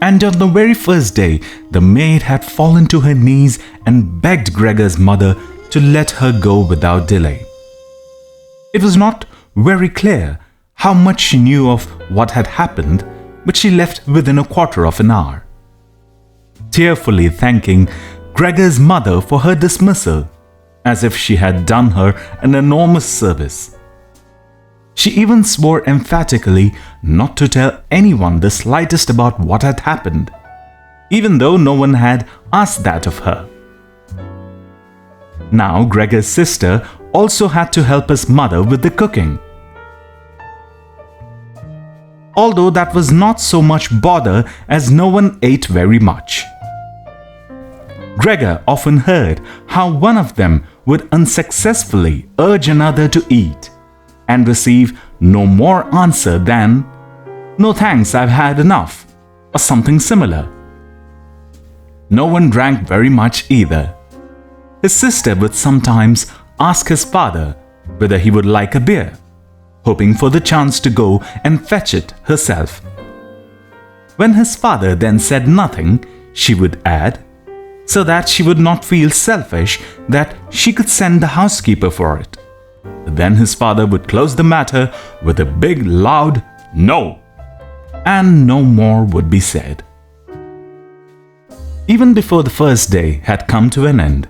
And on the very first day, the maid had fallen to her knees and begged Gregor's mother to let her go without delay. It was not very clear how much she knew of what had happened, but she left within a quarter of an hour, tearfully thanking Gregor's mother for her dismissal, as if she had done her an enormous service. She even swore emphatically not to tell anyone the slightest about what had happened, even though no one had asked that of her. Now Gregor's sister also had to help his mother with the cooking. Although that was not so much bother as no one ate very much. Gregor often heard how one of them would unsuccessfully urge another to eat and receive no more answer than, "No thanks, I've had enough," or something similar. No one drank very much either. His sister would sometimes ask his father whether he would like a beer, hoping for the chance to go and fetch it herself. When his father then said nothing, she would add, so that she would not feel selfish, that she could send the housekeeper for it. Then his father would close the matter with a big loud "No," and no more would be said. Even before the first day had come to an end,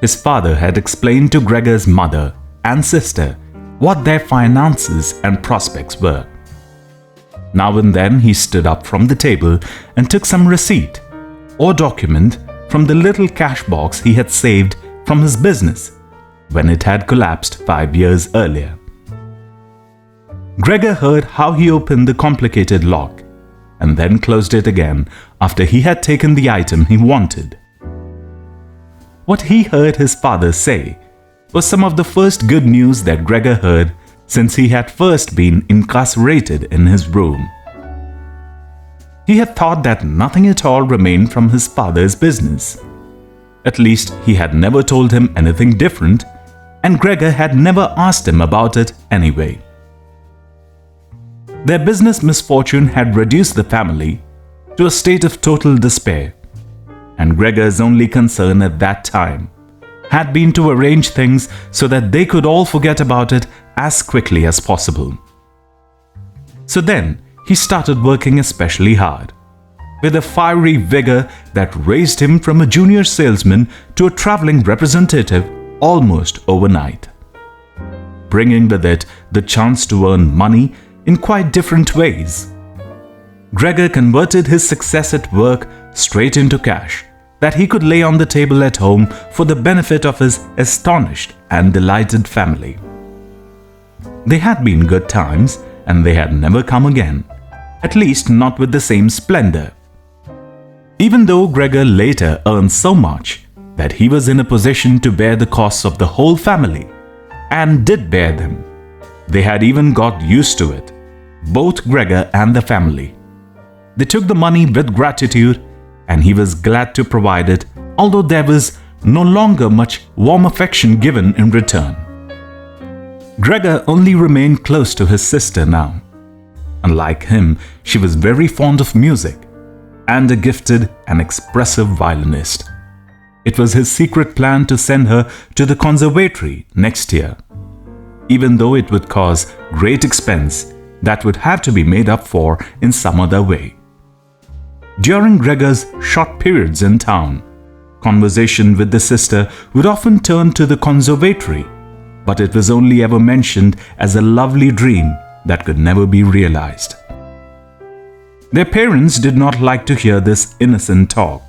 his father had explained to Gregor's mother and sister what their finances and prospects were. Now and then he stood up from the table and took some receipt or document from the little cash box he had saved from his business when it had collapsed 5 years earlier. Gregor heard how he opened the complicated lock and then closed it again after he had taken the item he wanted. What he heard his father say was some of the first good news that Gregor heard since he had first been incarcerated in his room. He had thought that nothing at all remained from his father's business. At least he had never told him anything different, and Gregor had never asked him about it anyway. Their business misfortune had reduced the family to a state of total despair, and Gregor's only concern at that time had been to arrange things so that they could all forget about it as quickly as possible. So then he started working especially hard, with a fiery vigor that raised him from a junior salesman to a traveling representative almost overnight, bringing with it the chance to earn money in quite different ways. Gregor converted his success at work straight into cash that he could lay on the table at home for the benefit of his astonished and delighted family. They had been good times, and they had never come again, at least not with the same splendor. Even though Gregor later earned so much that he was in a position to bear the costs of the whole family, and did bear them, they had even got used to it, both Gregor and the family. They took the money with gratitude, and he was glad to provide it, although there was no longer much warm affection given in return. Gregor only remained close to his sister now. Unlike him, she was very fond of music and a gifted and expressive violinist. It was his secret plan to send her to the conservatory next year, even though it would cause great expense that would have to be made up for in some other way. During Gregor's short periods in town, conversation with the sister would often turn to the conservatory, but it was only ever mentioned as a lovely dream that could never be realized. Their parents did not like to hear this innocent talk,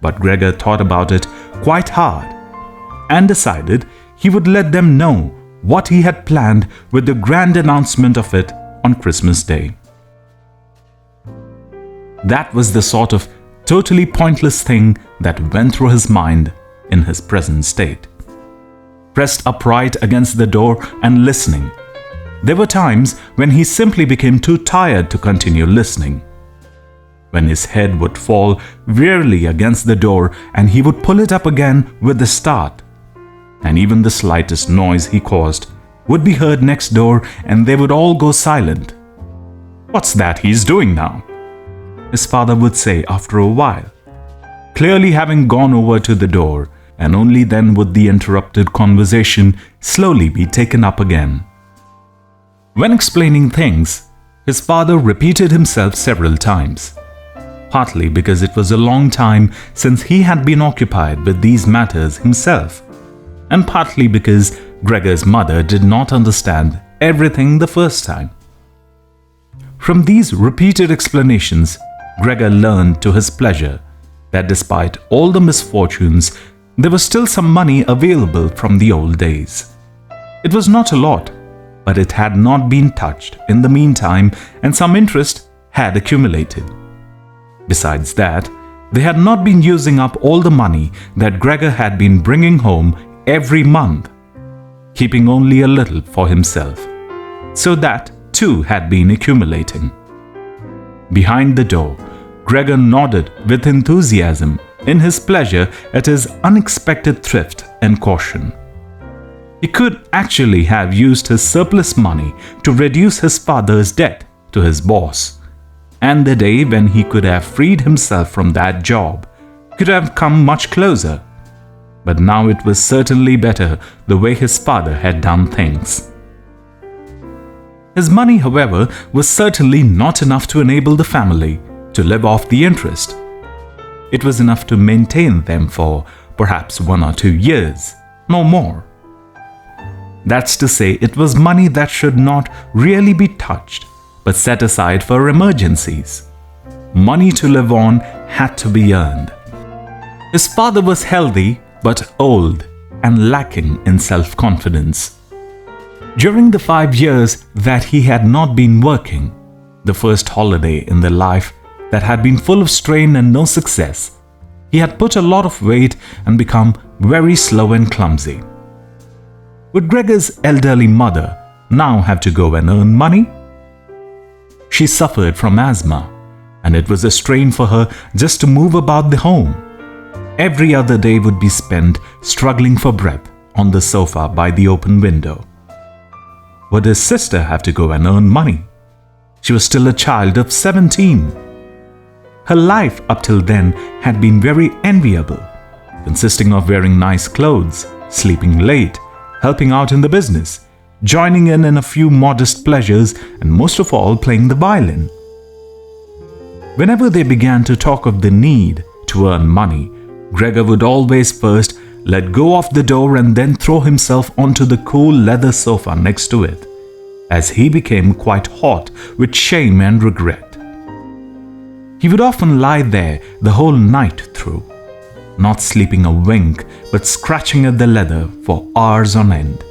but Gregor thought about it quite hard and decided he would let them know what he had planned with the grand announcement of it on Christmas Day. That was the sort of totally pointless thing that went through his mind in his present state. Pressed upright against the door and listening, there were times when he simply became too tired to continue listening. When his head would fall wearily against the door and he would pull it up again with a start, and even the slightest noise he caused would be heard next door and they would all go silent. "What's that he's doing now?" his father would say after a while, clearly having gone over to the door, and only then would the interrupted conversation slowly be taken up again. When explaining things, his father repeated himself several times, partly because it was a long time since he had been occupied with these matters himself, and partly because Gregor's mother did not understand everything the first time. From these repeated explanations, Gregor learned to his pleasure that despite all the misfortunes, there was still some money available from the old days. It was not a lot, but it had not been touched in the meantime, and some interest had accumulated. Besides that, they had not been using up all the money that Gregor had been bringing home every month, keeping only a little for himself. So that, too, had been accumulating. Behind the door, Gregor nodded with enthusiasm in his pleasure at his unexpected thrift and caution. He could actually have used his surplus money to reduce his father's debt to his boss, and the day when he could have freed himself from that job could have come much closer. But now it was certainly better the way his father had done things. His money, however, was certainly not enough to enable the family to live off the interest. It was enough to maintain them for perhaps 1 or 2 years, no more. That's to say, it was money that should not really be touched, but set aside for emergencies. Money to live on had to be earned. His father was healthy but old and lacking in self-confidence. During the 5 years that he had not been working, the first holiday in the life that had been full of strain and no success, he had put a lot of weight and become very slow and clumsy. Would Gregor's elderly mother now have to go and earn money? She suffered from asthma, and it was a strain for her just to move about the home. Every other day would be spent struggling for breath on the sofa by the open window. Would his sister have to go and earn money? She was still a child of 17. Her life up till then had been very enviable, consisting of wearing nice clothes, sleeping late, helping out in the business, joining in a few modest pleasures, and most of all playing the violin. Whenever they began to talk of the need to earn money, Gregor would always first let go of the door and then throw himself onto the cool leather sofa next to it, as he became quite hot with shame and regret. He would often lie there the whole night through, not sleeping a wink but scratching at the leather for hours on end.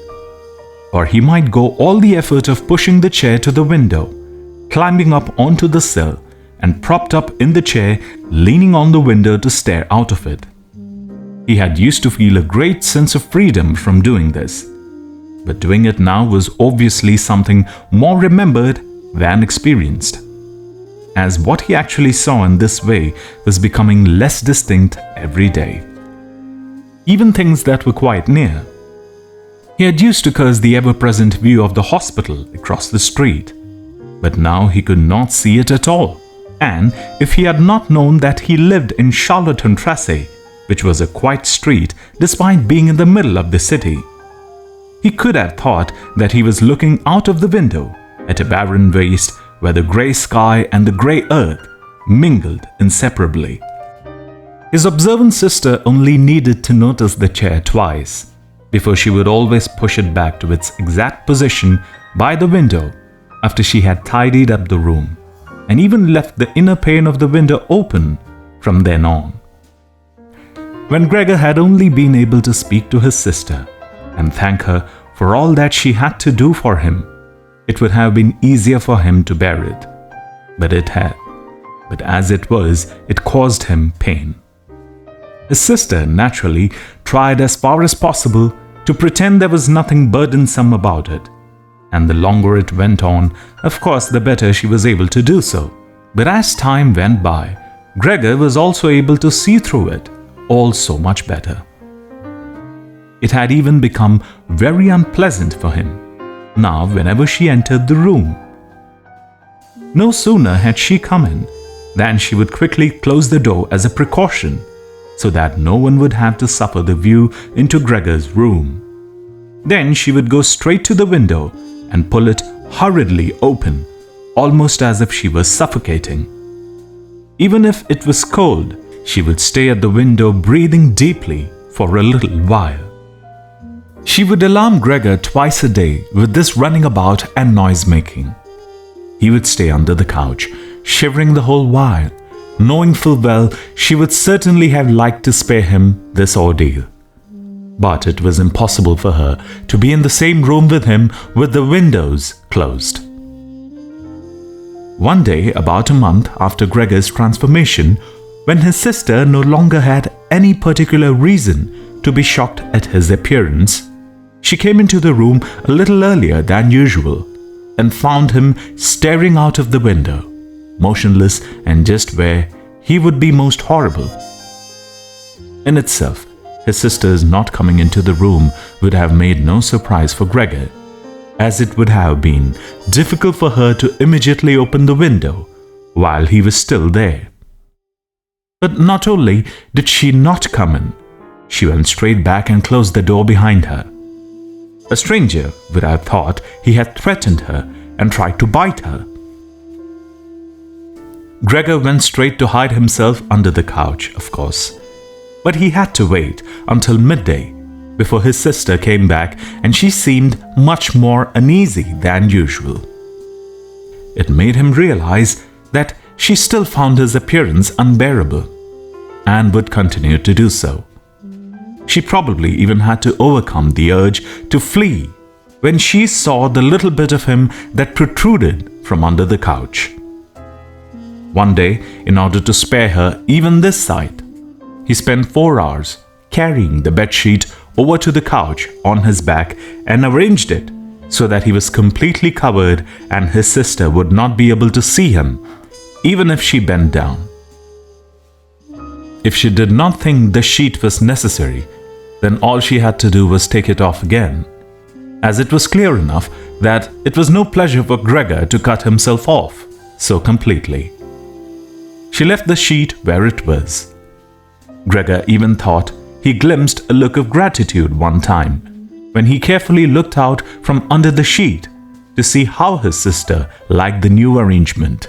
Or he might go all the effort of pushing the chair to the window, climbing up onto the sill, and propped up in the chair, leaning on the window to stare out of it. He had used to feel a great sense of freedom from doing this, but doing it now was obviously something more remembered than experienced, as what he actually saw in this way was becoming less distinct every day. Even things that were quite near. He had used to curse the ever-present view of the hospital across the street, but now he could not see it at all. And if he had not known that he lived in Charlottenstrasse, which was a quiet street despite being in the middle of the city, he could have thought that he was looking out of the window at a barren waste where the grey sky and the grey earth mingled inseparably. His observant sister only needed to notice the chair twice before she would always push it back to its exact position by the window after she had tidied up the room, and even left the inner pane of the window open from then on. When Gregor had only been able to speak to his sister and thank her for all that she had to do for him, it would have been easier for him to bear it. But it had. But as it was, it caused him pain. His sister naturally tried as far as possible to pretend there was nothing burdensome about it, and the longer it went on, of course, the better she was able to do so. But as time went by, Gregor was also able to see through it all so much better. It had even become very unpleasant for him now whenever she entered the room. No sooner had she come in Then she would quickly close the door as a precaution, so that no one would have to suffer the view into Gregor's room. Then she would go straight to the window and pull it hurriedly open, almost as if she was suffocating. Even if it was cold, she would stay at the window breathing deeply for a little while. She would alarm Gregor twice a day with this running about and noise-making. He would stay under the couch, shivering the whole while, knowing full well she would certainly have liked to spare him this ordeal. But it was impossible for her to be in the same room with him with the windows closed. One day, about a month after Gregor's transformation, when his sister no longer had any particular reason to be shocked at his appearance, she came into the room a little earlier than usual and found him staring out of the window, motionless and just where he would be most horrible. In itself, his sister's not coming into the room would have made no surprise for Gregor, as it would have been difficult for her to immediately open the window while he was still there. But not only did she not come in, she went straight back and closed the door behind her. A stranger would have thought he had threatened her and tried to bite her. Gregor went straight to hide himself under the couch, of course, but he had to wait until midday before his sister came back, and she seemed much more uneasy than usual. It made him realize that she still found his appearance unbearable and would continue to do so. She probably even had to overcome the urge to flee when she saw the little bit of him that protruded from under the couch. One day, in order to spare her even this sight, he spent 4 hours carrying the bedsheet over to the couch on his back and arranged it so that he was completely covered and his sister would not be able to see him, even if she bent down. If she did not think the sheet was necessary, then all she had to do was take it off again, as it was clear enough that it was no pleasure for Gregor to cut himself off so completely. She left the sheet where it was. Gregor even thought he glimpsed a look of gratitude one time when he carefully looked out from under the sheet to see how his sister liked the new arrangement.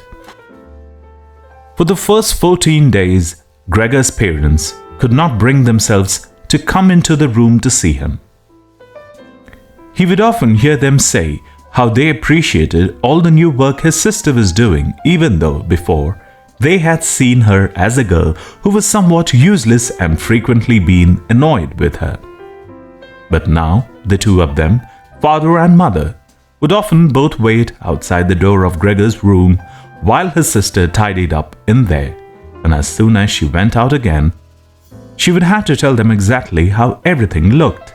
For the first 14 days, Gregor's parents could not bring themselves to come into the room to see him. He would often hear them say how they appreciated all the new work his sister was doing, even though before they had seen her as a girl who was somewhat useless and frequently been annoyed with her. But now the two of them, father and mother, would often both wait outside the door of Gregor's room while his sister tidied up in there, and as soon as she went out again, she would have to tell them exactly how everything looked,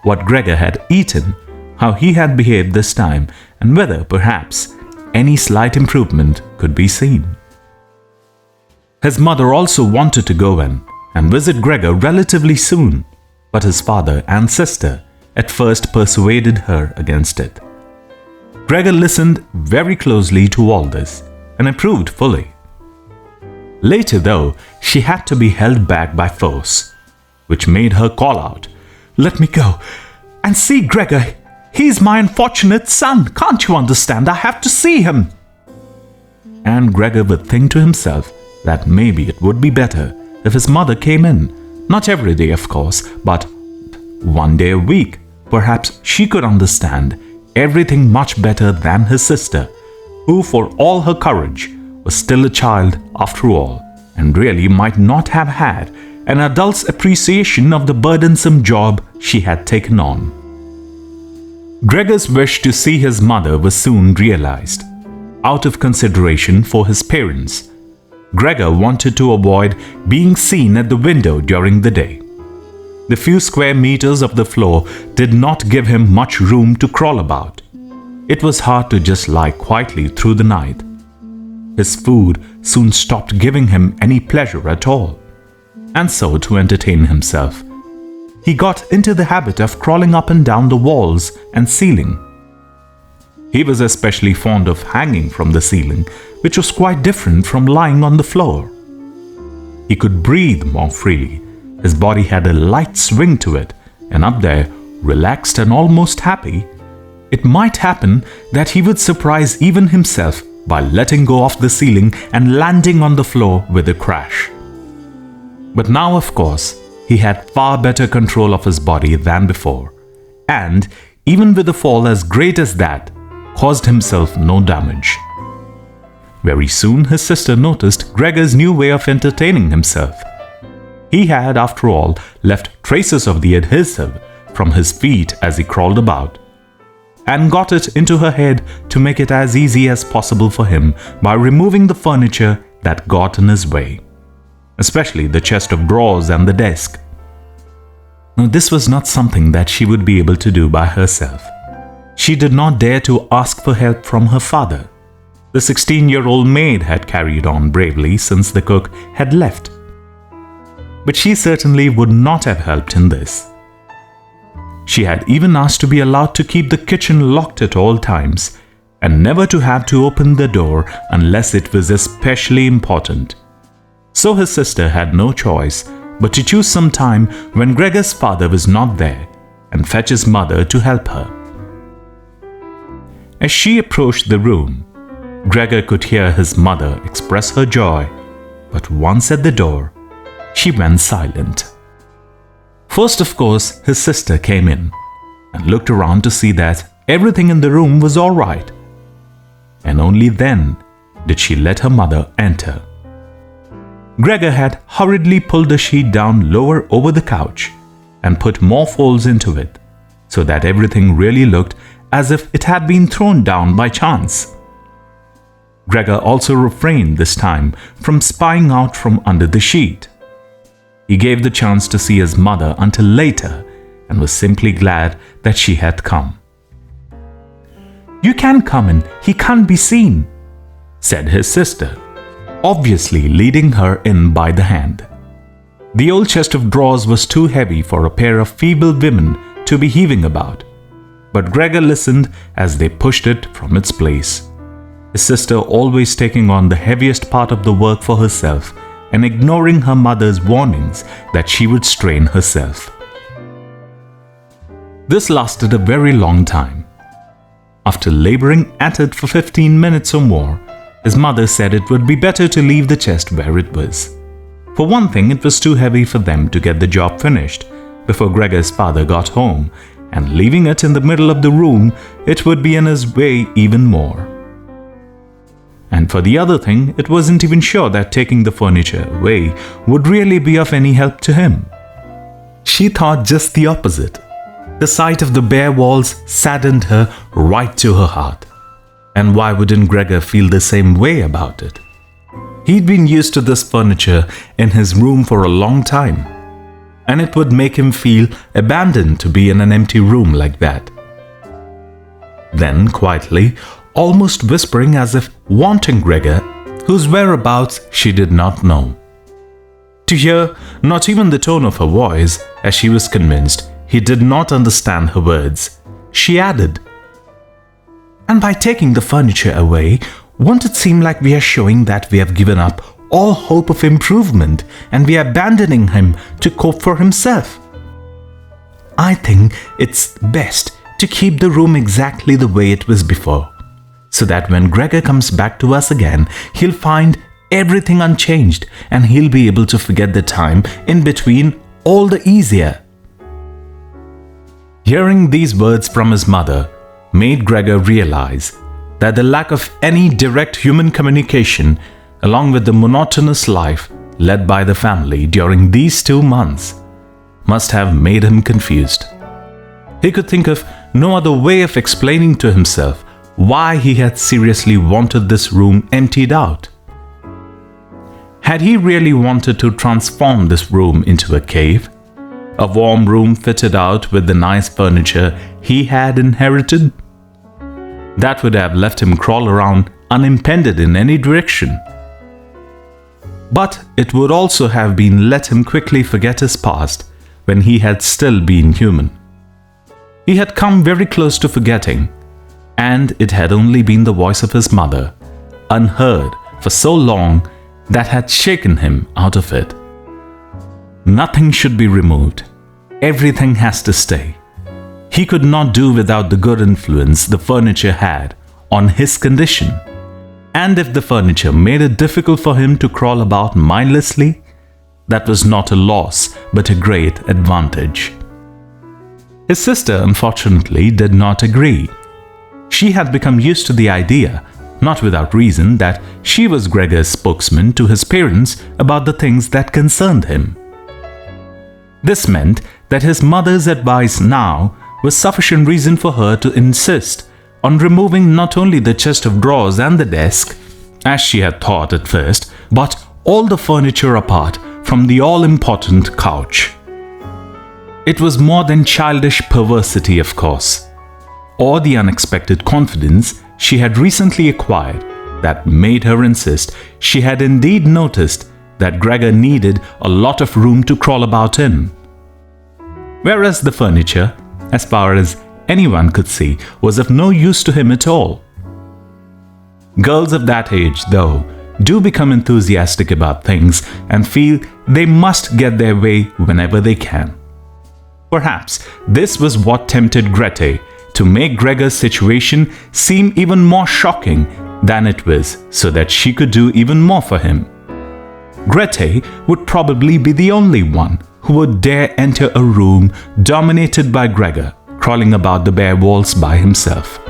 what Gregor had eaten, how he had behaved this time, and whether perhaps any slight improvement could be seen. His mother also wanted to go in and visit Gregor relatively soon, but his father and sister at first persuaded her against it. Gregor listened very closely to all this and approved fully. Later, though, she had to be held back by force, which made her call out, "Let me go and see Gregor. He's my unfortunate son. Can't you understand? I have to see him." And Gregor would think to himself that maybe it would be better if his mother came in, not every day, of course, but one day a week. Perhaps she could understand everything much better than his sister, who, for all her courage, was still a child after all, and really might not have had an adult's appreciation of the burdensome job she had taken on. Gregor's wish to see his mother was soon realized. Out of consideration for his parents, Gregor wanted to avoid being seen at the window during the day. The few square meters of the floor did not give him much room to crawl about. It was hard to just lie quietly through the night. His food soon stopped giving him any pleasure at all. And so, to entertain himself, he got into the habit of crawling up and down the walls and ceiling. He was especially fond of hanging from the ceiling, which was quite different from lying on the floor. He could breathe more freely. His body had a light swing to it, and up there, relaxed and almost happy, it might happen that he would surprise even himself by letting go of the ceiling and landing on the floor with a crash. But now, of course, he had far better control of his body than before, and even with a fall as great as that, caused himself no damage. Very soon his sister noticed Gregor's new way of entertaining himself. He had, after all, left traces of the adhesive from his feet as he crawled about, and got it into her head to make it as easy as possible for him by removing the furniture that got in his way, especially the chest of drawers and the desk. Now, this was not something that she would be able to do by herself. She did not dare to ask for help from her father. The 16-year-old maid had carried on bravely since the cook had left. But she certainly would not have helped in this. She had even asked to be allowed to keep the kitchen locked at all times and never to have to open the door unless it was especially important. So his sister had no choice but to choose some time when Gregor's father was not there and fetch his mother to help her. As she approached the room, Gregor could hear his mother express her joy, but once at the door, she went silent. First, of course, his sister came in and looked around to see that everything in the room was all right. And only then did she let her mother enter. Gregor had hurriedly pulled the sheet down lower over the couch and put more folds into it, so that everything really looked as if it had been thrown down by chance. Gregor also refrained this time from spying out from under the sheet. He gave the chance to see his mother until later and was simply glad that she had come. "You can come in, he can't be seen," said his sister, obviously leading her in by the hand. The old chest of drawers was too heavy for a pair of feeble women to be heaving about, but Gregor listened as they pushed it from its place, his sister always taking on the heaviest part of the work for herself and ignoring her mother's warnings that she would strain herself. This lasted a very long time. After laboring at it for 15 minutes or more, his mother said it would be better to leave the chest where it was. For one thing, it was too heavy for them to get the job finished before Gregor's father got home, and leaving it in the middle of the room, it would be in his way even more. And for the other thing, it wasn't even sure that taking the furniture away would really be of any help to him. She thought just the opposite. The sight of the bare walls saddened her right to her heart. And why wouldn't Gregor feel the same way about it? He'd been used to this furniture in his room for a long time, and it would make him feel abandoned to be in an empty room like that. Then, quietly, almost whispering as if wanting Gregor, whose whereabouts she did not know. To hear not even the tone of her voice, as she was convinced he did not understand her words, she added, "And by taking the furniture away, won't it seem like we are showing that we have given up all hope of improvement and we are abandoning him to cope for himself? I think it's best to keep the room exactly the way it was before, so that when Gregor comes back to us again, he'll find everything unchanged and he'll be able to forget the time in between all the easier." Hearing these words from his mother made Gregor realize that the lack of any direct human communication, along with the monotonous life led by the family during these 2 months, must have made him confused. He could think of no other way of explaining to himself why he had seriously wanted this room emptied out. Had he really wanted to transform this room into a cave? A warm room fitted out with the nice furniture he had inherited? That would have left him crawl around unimpeded in any direction. But it would also have been let him quickly forget his past when he had still been human. He had come very close to forgetting, and it had only been the voice of his mother, unheard for so long, that had shaken him out of it. Nothing should be removed. Everything has to stay. He could not do without the good influence the furniture had on his condition. And if the furniture made it difficult for him to crawl about mindlessly, that was not a loss but a great advantage. His sister, unfortunately, did not agree. She had become used to the idea, not without reason, that she was Gregor's spokesman to his parents about the things that concerned him. This meant that his mother's advice now was sufficient reason for her to insist on removing not only the chest of drawers and the desk, as she had thought at first, but all the furniture apart from the all-important couch. It was more than childish perversity, of course, or the unexpected confidence she had recently acquired that made her insist she had indeed noticed that Gregor needed a lot of room to crawl about in. Whereas the furniture, as far as anyone could see, was of no use to him at all. Girls of that age, though, do become enthusiastic about things and feel they must get their way whenever they can. Perhaps this was what tempted Grete to make Gregor's situation seem even more shocking than it was, so that she could do even more for him. Grete would probably be the only one who would dare enter a room dominated by Gregor, crawling about the bare walls by himself.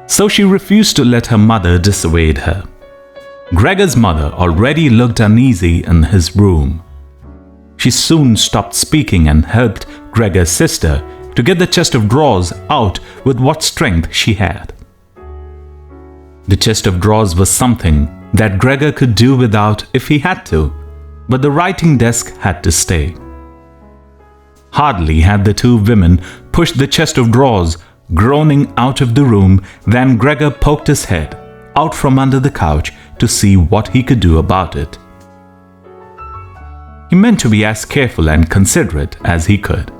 So she refused to let her mother dissuade her. Gregor's mother already looked uneasy in his room. She soon stopped speaking and helped Gregor's sister to get the chest of drawers out with what strength she had. The chest of drawers was something that Gregor could do without if he had to, but the writing desk had to stay. Hardly had the two women pushed the chest of drawers, groaning, out of the room, than Gregor poked his head out from under the couch to see what he could do about it. He meant to be as careful and considerate as he could.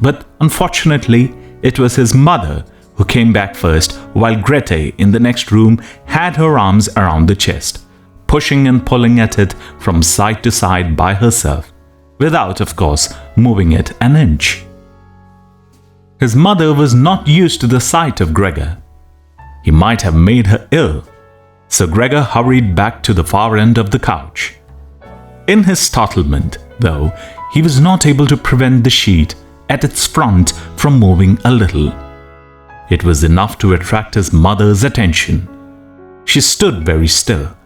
But unfortunately, it was his mother who came back first, while Grete in the next room had her arms around the chest, pushing and pulling at it from side to side by herself, without, of course, moving it an inch. His mother was not used to the sight of Gregor. He might have made her ill, so Gregor hurried back to the far end of the couch. In his startlement, though, he was not able to prevent the sheet at its front from moving a little. It was enough to attract his mother's attention. She stood very still,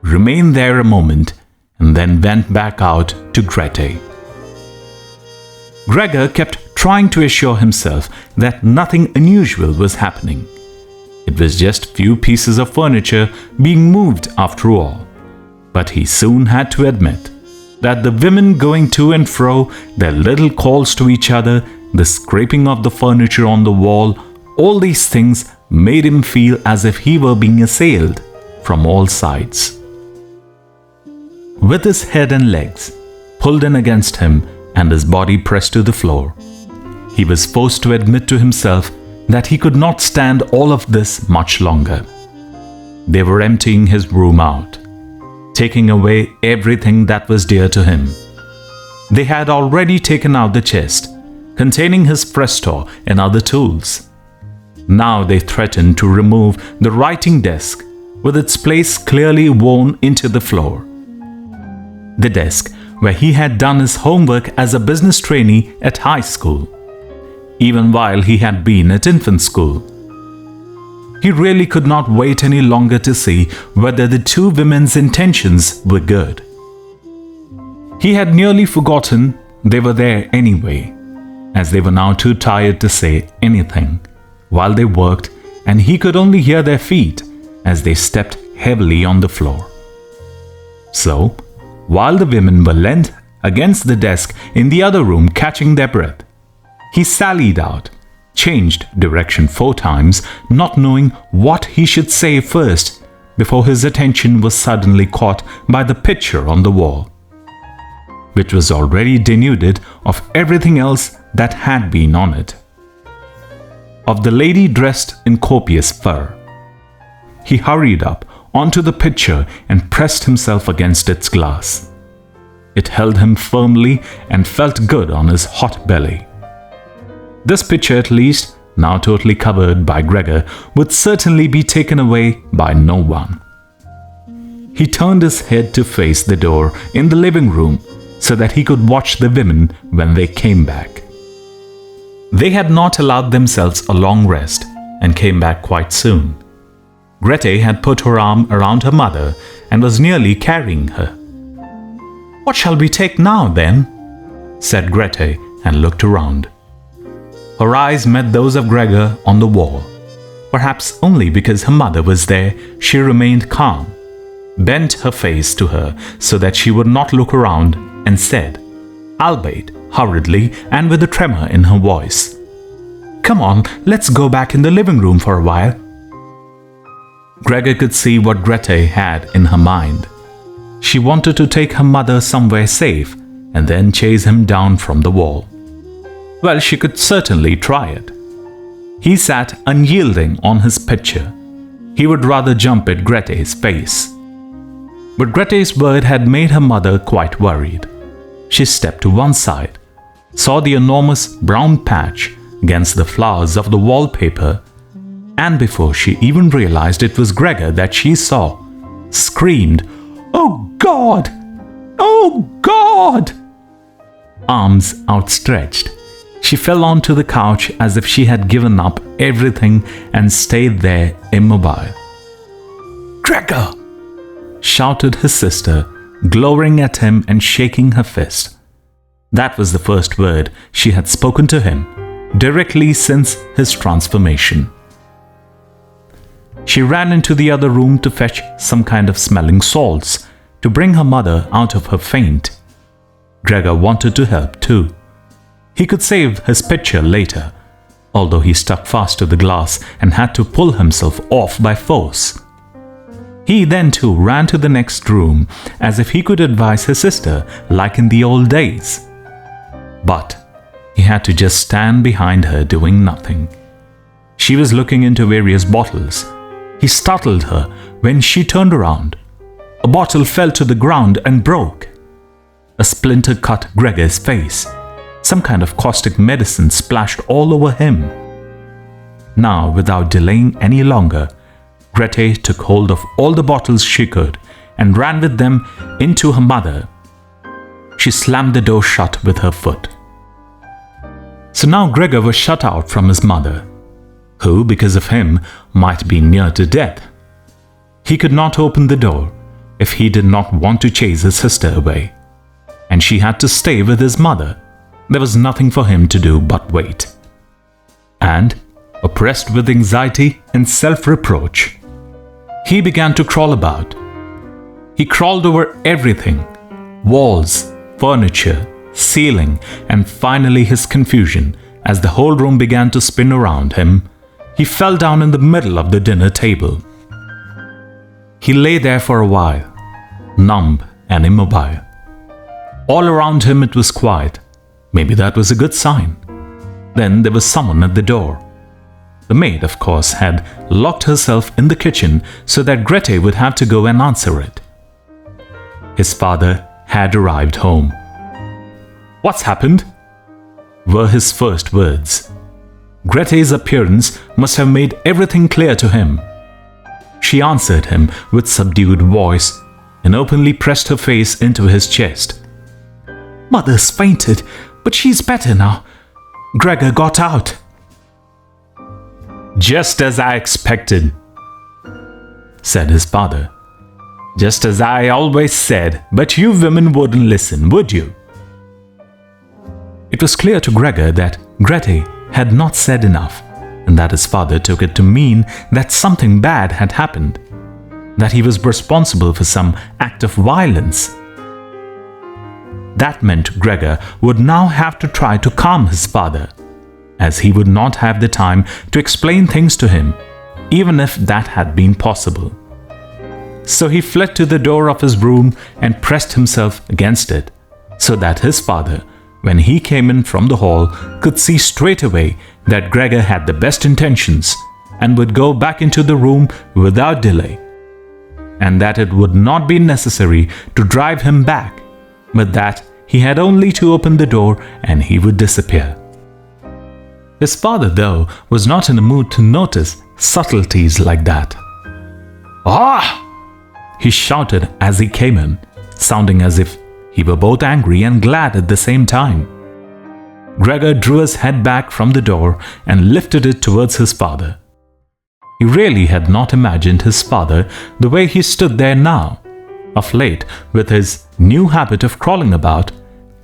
remained there a moment, and then went back out to Grete. Gregor kept trying to assure himself that nothing unusual was happening. It was just few pieces of furniture being moved after all. But he soon had to admit that the women going to and fro, their little calls to each other, the scraping of the furniture on the wall, all these things made him feel as if he were being assailed from all sides. With his head and legs pulled in against him and his body pressed to the floor, he was forced to admit to himself that he could not stand all of this much longer. They were emptying his room out, taking away everything that was dear to him. They had already taken out the chest containing his fresto and other tools. Now they threatened to remove the writing desk with its place clearly worn into the floor. The desk where he had done his homework as a business trainee at high school, even while he had been at infant school. He really could not wait any longer to see whether the two women's intentions were good. He had nearly forgotten they were there anyway, as they were now too tired to say anything while they worked, and he could only hear their feet as they stepped heavily on the floor. So, while the women were leant against the desk in the other room catching their breath, he sallied out, changed direction 4 times, not knowing what he should say first, before his attention was suddenly caught by the picture on the wall, which was already denuded of everything else that had been on it. of the lady dressed in copious fur. He hurried up onto the picture and pressed himself against its glass. It held him firmly and felt good on his hot belly. This picture, at least, now totally covered by Gregor, would certainly be taken away by no one. He turned his head to face the door in the living room so that he could watch the women when they came back. They had not allowed themselves a long rest and came back quite soon. Grete had put her arm around her mother and was nearly carrying her. "What shall we take now, then?" said Grete and looked around. Her eyes met those of Gregor on the wall. Perhaps only because her mother was there, she remained calm, bent her face to her so that she would not look around, and said, albeit hurriedly and with a tremor in her voice, "Come on, let's go back in the living room for a while." Gregor could see what Grete had in her mind. She wanted to take her mother somewhere safe and then chase him down from the wall. Well, she could certainly try it. He sat unyielding on his picture. He would rather jump at Grete's face. But Grete's word had made her mother quite worried. She stepped to one side, saw the enormous brown patch against the flowers of the wallpaper, and before she even realized it was Gregor that she saw, screamed, "Oh God! Oh God!" Arms outstretched, she fell onto the couch as if she had given up everything and stayed there immobile. "Gregor!" shouted his sister, glowering at him and shaking her fist. That was the first word she had spoken to him, directly since his transformation. She ran into the other room to fetch some kind of smelling salts to bring her mother out of her faint. Gregor wanted to help too. He could save his picture later, although he stuck fast to the glass and had to pull himself off by force. He then too ran to the next room as if he could advise his sister like in the old days. But he had to just stand behind her doing nothing. She was looking into various bottles. He startled her when she turned around. A bottle fell to the ground and broke. A splinter cut Gregor's face. Some kind of caustic medicine splashed all over him. Now, without delaying any longer, Grete took hold of all the bottles she could and ran with them into her mother. She slammed the door shut with her foot. So now Gregor was shut out from his mother, who, because of him, might be near to death. He could not open the door if he did not want to chase his sister away, and she had to stay with his mother. There was nothing for him to do but wait. And, oppressed with anxiety and self-reproach, he began to crawl about. He crawled over everything: walls, furniture, ceiling, and finally his confusion as the whole room began to spin around him. He fell down in the middle of the dinner table. He lay there for a while, numb and immobile. All around him it was quiet. Maybe that was a good sign. Then there was someone at the door. The maid, of course, had locked herself in the kitchen so that Grete would have to go and answer it. His father had arrived home. "What's happened?" were his first words. Grete's appearance must have made everything clear to him. She answered him with subdued voice and openly pressed her face into his chest. "Mother's fainted, but she's better now. Gregor got out." "Just as I expected," said his father. "Just as I always said, but you women wouldn't listen, would you?" It was clear to Gregor that Grete had not said enough, and that his father took it to mean that something bad had happened, that he was responsible for some act of violence. That meant Gregor would now have to try to calm his father, as he would not have the time to explain things to him, even if that had been possible. So he fled to the door of his room and pressed himself against it, so that his father, when he came in from the hall, could see straight away that Gregor had the best intentions and would go back into the room without delay, and that it would not be necessary to drive him back, but that he had only to open the door and he would disappear. His father, though, was not in a mood to notice subtleties like that. "Ah!" he shouted as he came in, sounding as if he were both angry and glad at the same time. Gregor drew his head back from the door and lifted it towards his father. He really had not imagined his father the way he stood there now. Of late, with his new habit of crawling about,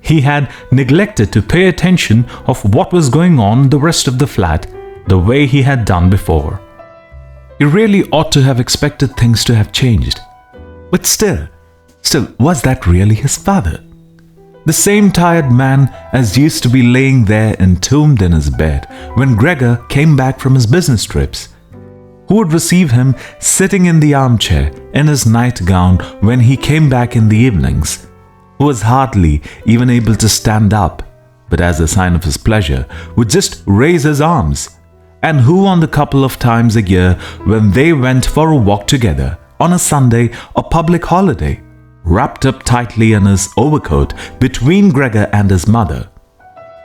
he had neglected to pay attention of what was going on in the rest of the flat the way he had done before. He really ought to have expected things to have changed. But still, was that really his father? The same tired man as used to be laying there entombed in his bed when Gregor came back from his business trips, who would receive him sitting in the armchair in his nightgown when he came back in the evenings, who was hardly even able to stand up, but as a sign of his pleasure would just raise his arms, and who on the couple of times a year when they went for a walk together on a Sunday or public holiday, wrapped up tightly in his overcoat between Gregor and his mother,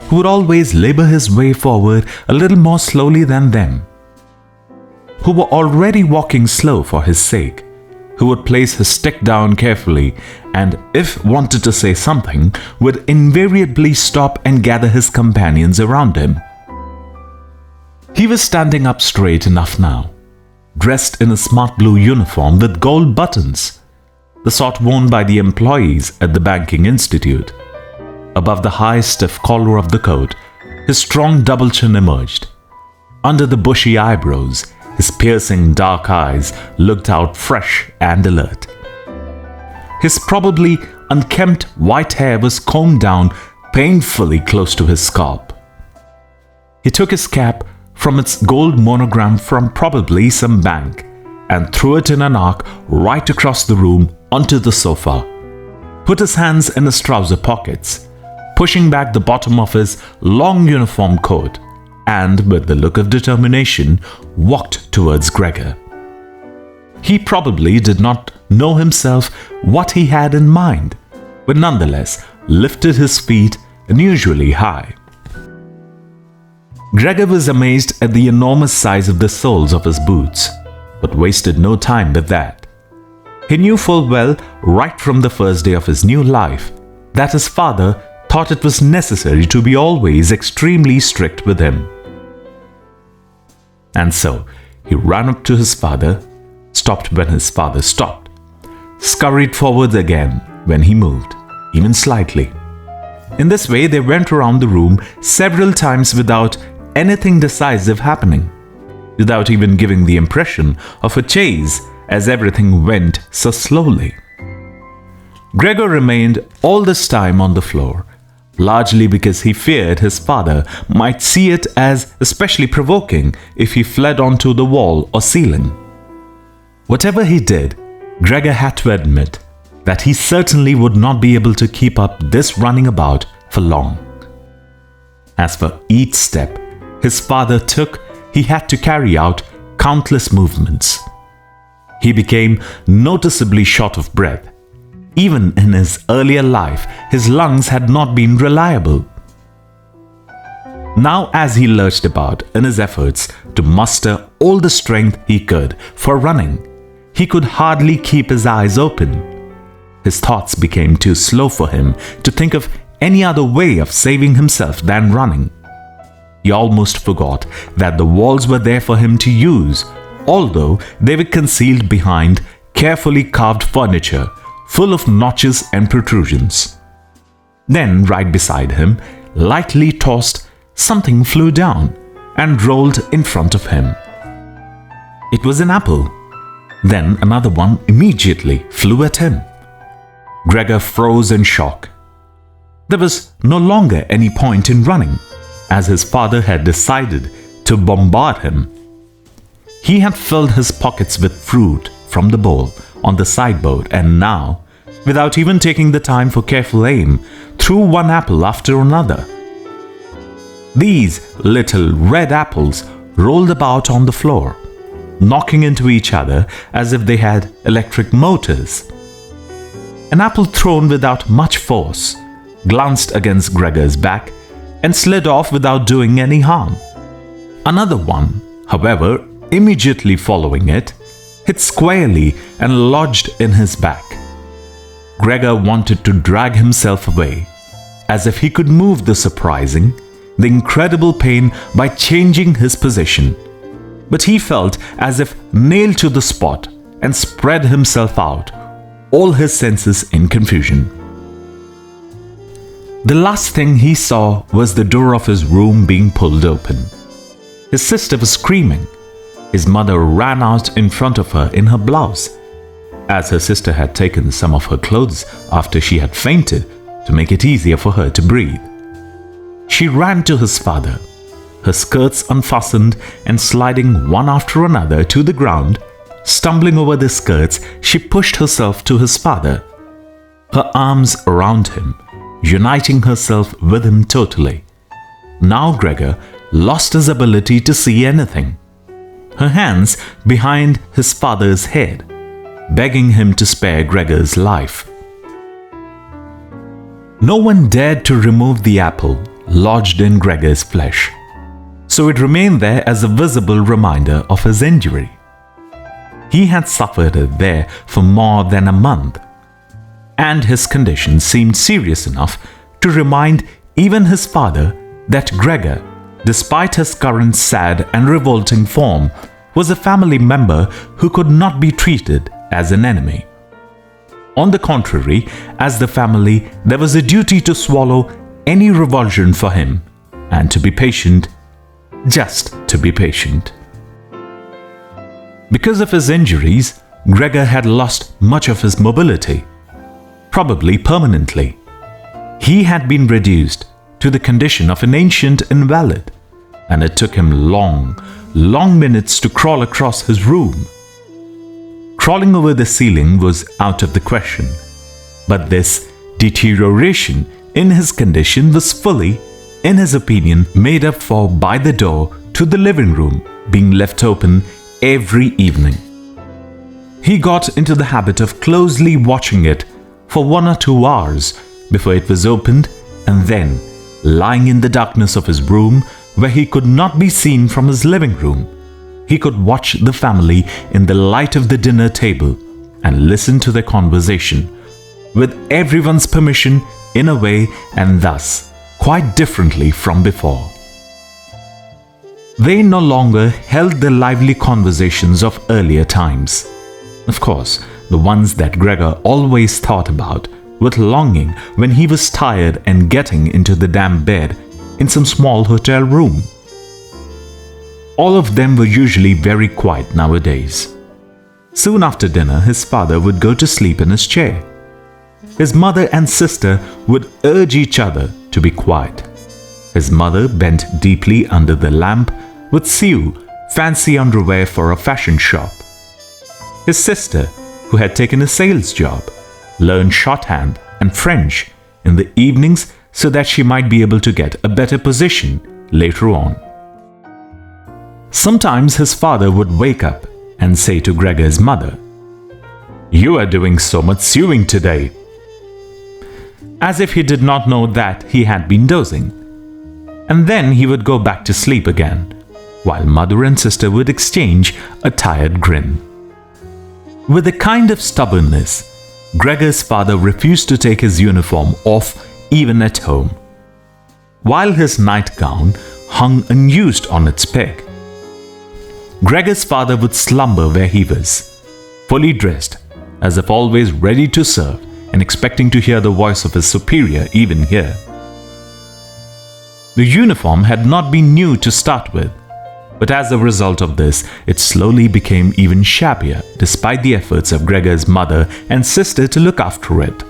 who would always labor his way forward a little more slowly than them, who were already walking slow for his sake, who would place his stick down carefully and, if wanted to say something, would invariably stop and gather his companions around him. He was standing up straight enough now, dressed in a smart blue uniform with gold buttons, the sort worn by the employees at the banking institute. Above the high stiff collar of the coat, his strong double chin emerged. Under the bushy eyebrows, his piercing dark eyes looked out fresh and alert. His probably unkempt white hair was combed down painfully close to his scalp. He took his cap from its gold monogram from probably some bank and threw it in an arc right across the room onto the sofa, put his hands in his trouser pockets, pushing back the bottom of his long uniform coat, and with the look of determination walked towards Gregor. He probably did not know himself what he had in mind, but nonetheless lifted his feet unusually high. Gregor was amazed at the enormous size of the soles of his boots, but wasted no time with that. He knew full well, right from the first day of his new life, that his father thought it was necessary to be always extremely strict with him. And so he ran up to his father, stopped when his father stopped, scurried forwards again when he moved, even slightly. In this way they went around the room several times without anything decisive happening, without even giving the impression of a chase, as everything went so slowly. Gregor remained all this time on the floor, largely because he feared his father might see it as especially provoking if he fled onto the wall or ceiling. Whatever he did, Gregor had to admit that he certainly would not be able to keep up this running about for long. As for each step his father took, he had to carry out countless movements. He became noticeably short of breath. Even in his earlier life, his lungs had not been reliable. Now, as he lurched about in his efforts to muster all the strength he could for running, he could hardly keep his eyes open. His thoughts became too slow for him to think of any other way of saving himself than running. He almost forgot that the walls were there for him to use, although they were concealed behind carefully carved furniture full of notches and protrusions. Then, right beside him, lightly tossed, something flew down and rolled in front of him. It was an apple. Then another one immediately flew at him. Gregor froze in shock. There was no longer any point in running, as his father had decided to bombard him. He had filled his pockets with fruit from the bowl on the sideboard, and now, without even taking the time for careful aim, threw one apple after another. These little red apples rolled about on the floor, knocking into each other as if they had electric motors. An apple thrown without much force glanced against Gregor's back and slid off without doing any harm. Another one, however, immediately following it, hit squarely and lodged in his back. Gregor wanted to drag himself away, as if he could move the surprising, the incredible pain by changing his position. But he felt as if nailed to the spot and spread himself out, all his senses in confusion. The last thing he saw was the door of his room being pulled open. His sister was screaming. His mother ran out in front of her in her blouse, as her sister had taken some of her clothes after she had fainted to make it easier for her to breathe. She ran to his father, her skirts unfastened and sliding one after another to the ground. Stumbling over the skirts, she pushed herself to his father, her arms around him, uniting herself with him totally. Now Gregor lost his ability to see anything. Her hands behind his father's head, begging him to spare Gregor's life. No one dared to remove the apple lodged in Gregor's flesh, so it remained there as a visible reminder of his injury. He had suffered it there for more than a month, and his condition seemed serious enough to remind even his father that Gregor, despite his current sad and revolting form, was a family member who could not be treated as an enemy. On the contrary, as the family, there was a duty to swallow any revulsion for him and to be patient, just to be patient. Because of his injuries, Gregor had lost much of his mobility, probably permanently. He had been reduced to the condition of an ancient invalid, and it took him long minutes to crawl across his room. Crawling over the ceiling was out of the question, but this deterioration in his condition was fully, in his opinion, made up for by the door to the living room being left open every evening. He got into the habit of closely watching it for 1 or 2 hours before it was opened, and then, lying in the darkness of his room where he could not be seen from his living room, he could watch the family in the light of the dinner table and listen to their conversation, with everyone's permission in a way, and thus quite differently from before. They no longer held the lively conversations of earlier times. Of course, the ones that Gregor always thought about with longing when he was tired and getting into the damp bed in some small hotel room. All of them were usually very quiet nowadays. Soon after dinner, his father would go to sleep in his chair. His mother and sister would urge each other to be quiet. His mother bent deeply under the lamp would sew fancy underwear for a fashion shop. His sister, who had taken a sales job, learned shorthand and French in the evenings so that she might be able to get a better position later on. Sometimes his father would wake up and say to Gregor's mother, "You are doing so much sewing today," as if he did not know that he had been dozing. And then he would go back to sleep again, while mother and sister would exchange a tired grin. With a kind of stubbornness, Gregor's father refused to take his uniform off even at home, while his nightgown hung unused on its peg. Gregor's father would slumber where he was, fully dressed, as if always ready to serve and expecting to hear the voice of his superior even here. The uniform had not been new to start with, but as a result of this, it slowly became even shabbier despite the efforts of Gregor's mother and sister to look after it.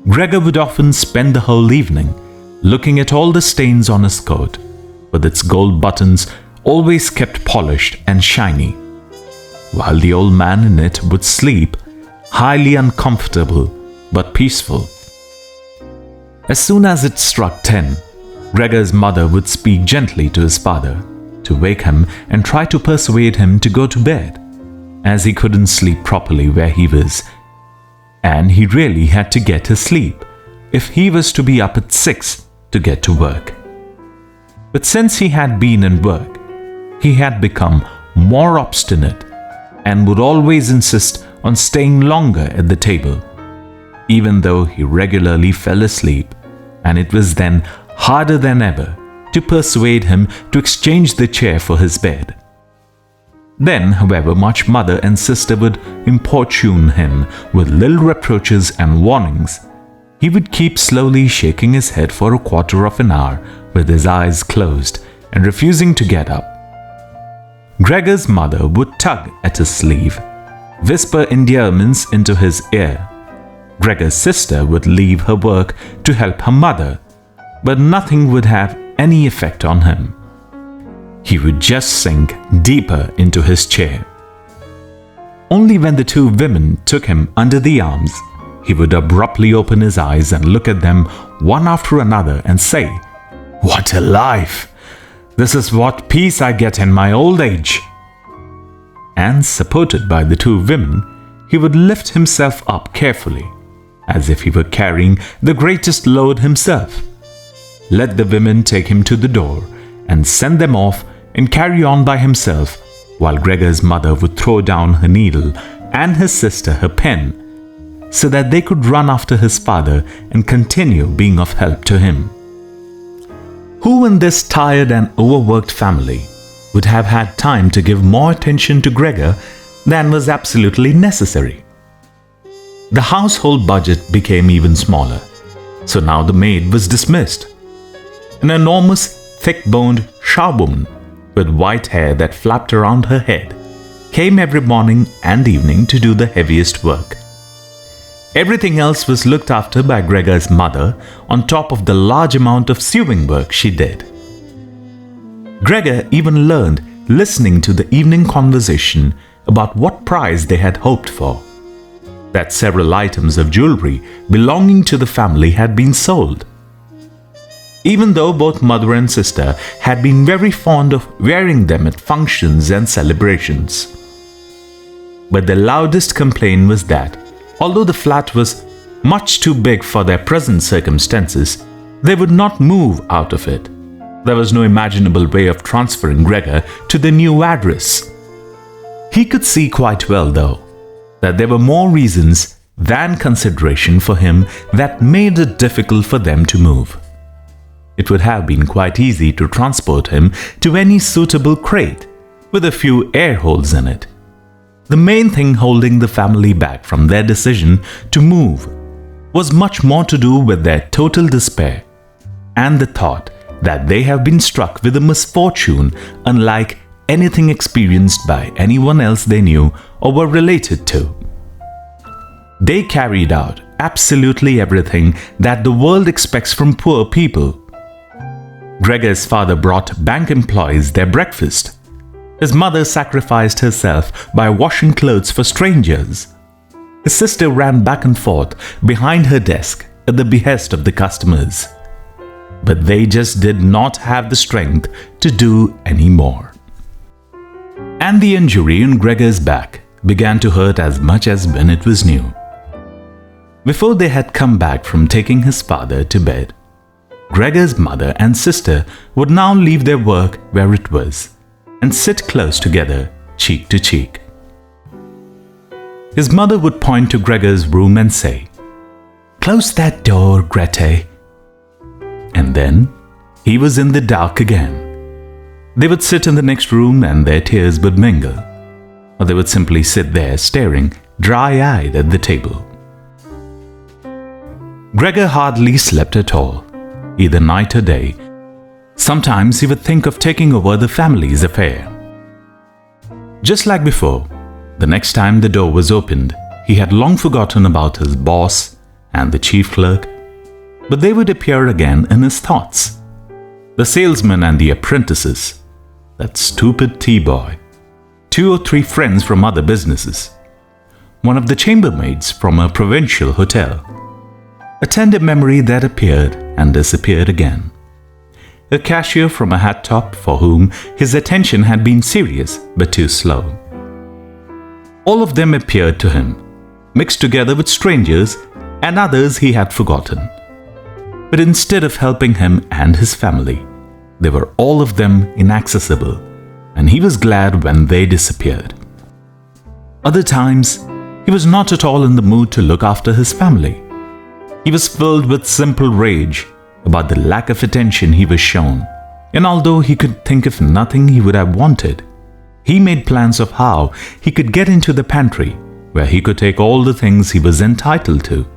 Gregor would often spend the whole evening looking at all the stains on his coat, with its gold buttons always kept polished and shiny, while the old man in it would sleep, highly uncomfortable but peaceful. As soon as it struck 10, Gregor's mother would speak gently to his father to wake him and try to persuade him to go to bed, as he couldn't sleep properly where he was, and he really had to get his sleep if he was to be up at 6 to get to work. But since he had been in work, he had become more obstinate and would always insist on staying longer at the table, even though he regularly fell asleep, and it was then harder than ever to persuade him to exchange the chair for his bed. Then, however much mother and sister would importune him with little reproaches and warnings, he would keep slowly shaking his head for a quarter of an hour with his eyes closed and refusing to get up. Gregor's mother would tug at his sleeve, whisper endearments into his ear. Gregor's sister would leave her work to help her mother, but nothing would have any effect on him. He would just sink deeper into his chair. Only when the two women took him under the arms, he would abruptly open his eyes and look at them one after another and say, "What a life! This is what peace I get in my old age." And supported by the two women, he would lift himself up carefully, as if he were carrying the greatest load himself, let the women take him to the door and send them off and carry on by himself, while Gregor's mother would throw down her needle and his sister her pen, so that they could run after his father and continue being of help to him. Who in this tired and overworked family would have had time to give more attention to Gregor than was absolutely necessary? The household budget became even smaller, so now the maid was dismissed. An enormous, thick-boned charwoman with white hair that flapped around her head came every morning and evening to do the heaviest work. Everything else was looked after by Gregor's mother on top of the large amount of sewing work she did. Gregor even learned listening to the evening conversation about what prize they had hoped for, that several items of jewelry belonging to the family had been sold. Even though both mother and sister had been very fond of wearing them at functions and celebrations. But their loudest complaint was that, although the flat was much too big for their present circumstances, they would not move out of it. There was no imaginable way of transferring Gregor to the new address. He could see quite well, though, that there were more reasons than consideration for him that made it difficult for them to move. It would have been quite easy to transport him to any suitable crate with a few air holes in it. The main thing holding the family back from their decision to move was much more to do with their total despair and the thought that they have been struck with a misfortune unlike anything experienced by anyone else they knew or were related to. They carried out absolutely everything that the world expects from poor people. Gregor's father brought bank employees their breakfast. His mother sacrificed herself by washing clothes for strangers. His sister ran back and forth behind her desk at the behest of the customers. But they just did not have the strength to do any more. And the injury in Gregor's back began to hurt as much as when it was new. Before they had come back from taking his father to bed, Gregor's mother and sister would now leave their work where it was and sit close together, cheek to cheek. His mother would point to Gregor's room and say, "Close that door, Grete." And then he was in the dark again. They would sit in the next room and their tears would mingle, or they would simply sit there staring dry-eyed at the table. Gregor hardly slept at all, either night or day. Sometimes he would think of taking over the family's affair. Just like before, the next time the door was opened, he had long forgotten about his boss and the chief clerk, but they would appear again in his thoughts. The salesman and the apprentices, that stupid tea boy, 2 or 3 friends from other businesses. one of the chambermaids from a provincial hotel. A tender memory that appeared and disappeared again. A cashier from a hat top for whom his attention had been serious but too slow. All of them appeared to him, mixed together with strangers and others he had forgotten. But instead of helping him and his family, they were all of them inaccessible, and he was glad when they disappeared. Other times, he was not at all in the mood to look after his family. He was filled with simple rage about the lack of attention he was shown, and although he could think of nothing he would have wanted, he made plans of how he could get into the pantry where he could take all the things he was entitled to,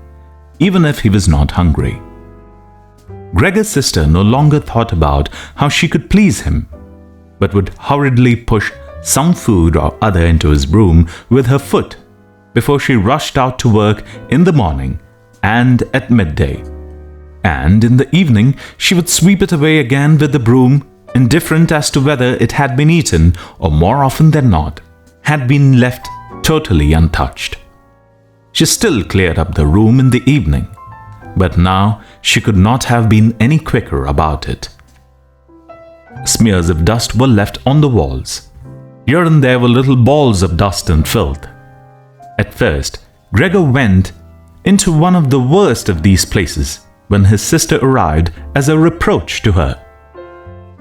even if he was not hungry. Gregor's sister no longer thought about how she could please him, but would hurriedly push some food or other into his room with her foot before she rushed out to work in the morning and at midday. And in the evening, she would sweep it away again with the broom, indifferent as to whether it had been eaten or, more often than not, had been left totally untouched. She still cleared up the room in the evening, but now she could not have been any quicker about it. Smears of dust were left on the walls. Here and there were little balls of dust and filth. At first, Gregor went into one of the worst of these places when his sister arrived as a reproach to her.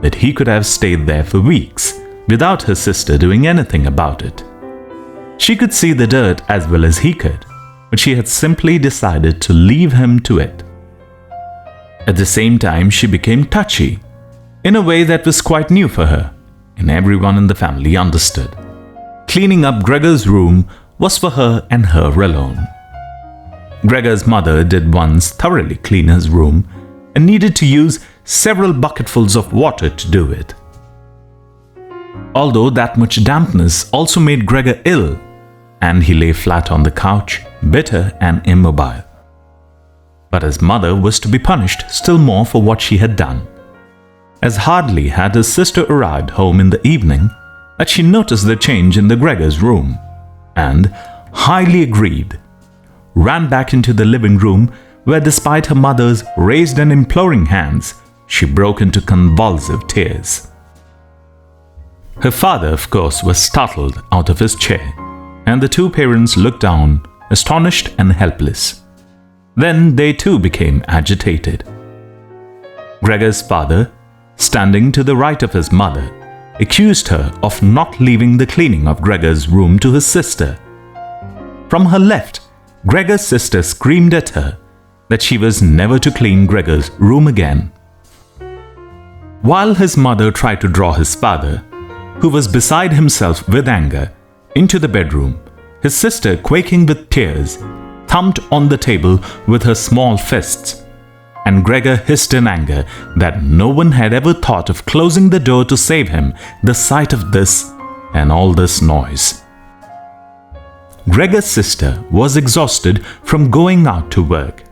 But he could have stayed there for weeks without his sister doing anything about it. She could see the dirt as well as he could, but she had simply decided to leave him to it. At the same time, she became touchy, in a way that was quite new for her, and everyone in the family understood. Cleaning up Gregor's room was for her and her alone. Gregor's mother did once thoroughly clean his room and needed to use several bucketfuls of water to do it. Although that much dampness also made Gregor ill, and he lay flat on the couch, bitter and immobile. But his mother was to be punished still more for what she had done, as hardly had his sister arrived home in the evening that she noticed the change in the Gregor's room, and, highly aggrieved, ran back into the living room where, despite her mother's raised and imploring hands, she broke into convulsive tears. Her father, of course, was startled out of his chair, and the two parents looked down, astonished and helpless. Then they too became agitated. Gregor's father, standing to the right of his mother, accused her of not leaving the cleaning of Gregor's room to his sister. From her left, Gregor's sister screamed at her that she was never to clean Gregor's room again. While his mother tried to draw his father, who was beside himself with anger, into the bedroom, his sister, quaking with tears, thumped on the table with her small fists, and Gregor hissed in anger that no one had ever thought of closing the door to save him the sight of this and all this noise. Gregor's sister was exhausted from going out to work,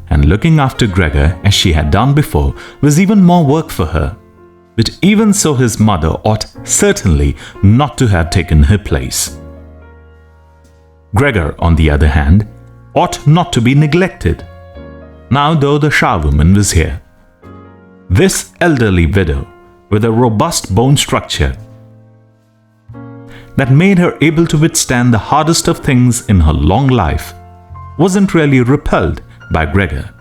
and looking after Gregor as she had done before was even more work for her. But even so, his mother ought certainly not to have taken her place. Gregor, on the other hand, ought not to be neglected, now though the charwoman was here. This elderly widow, with a robust bone structure that made her able to withstand the hardest of things in her long life, wasn't really repelled by Gregor.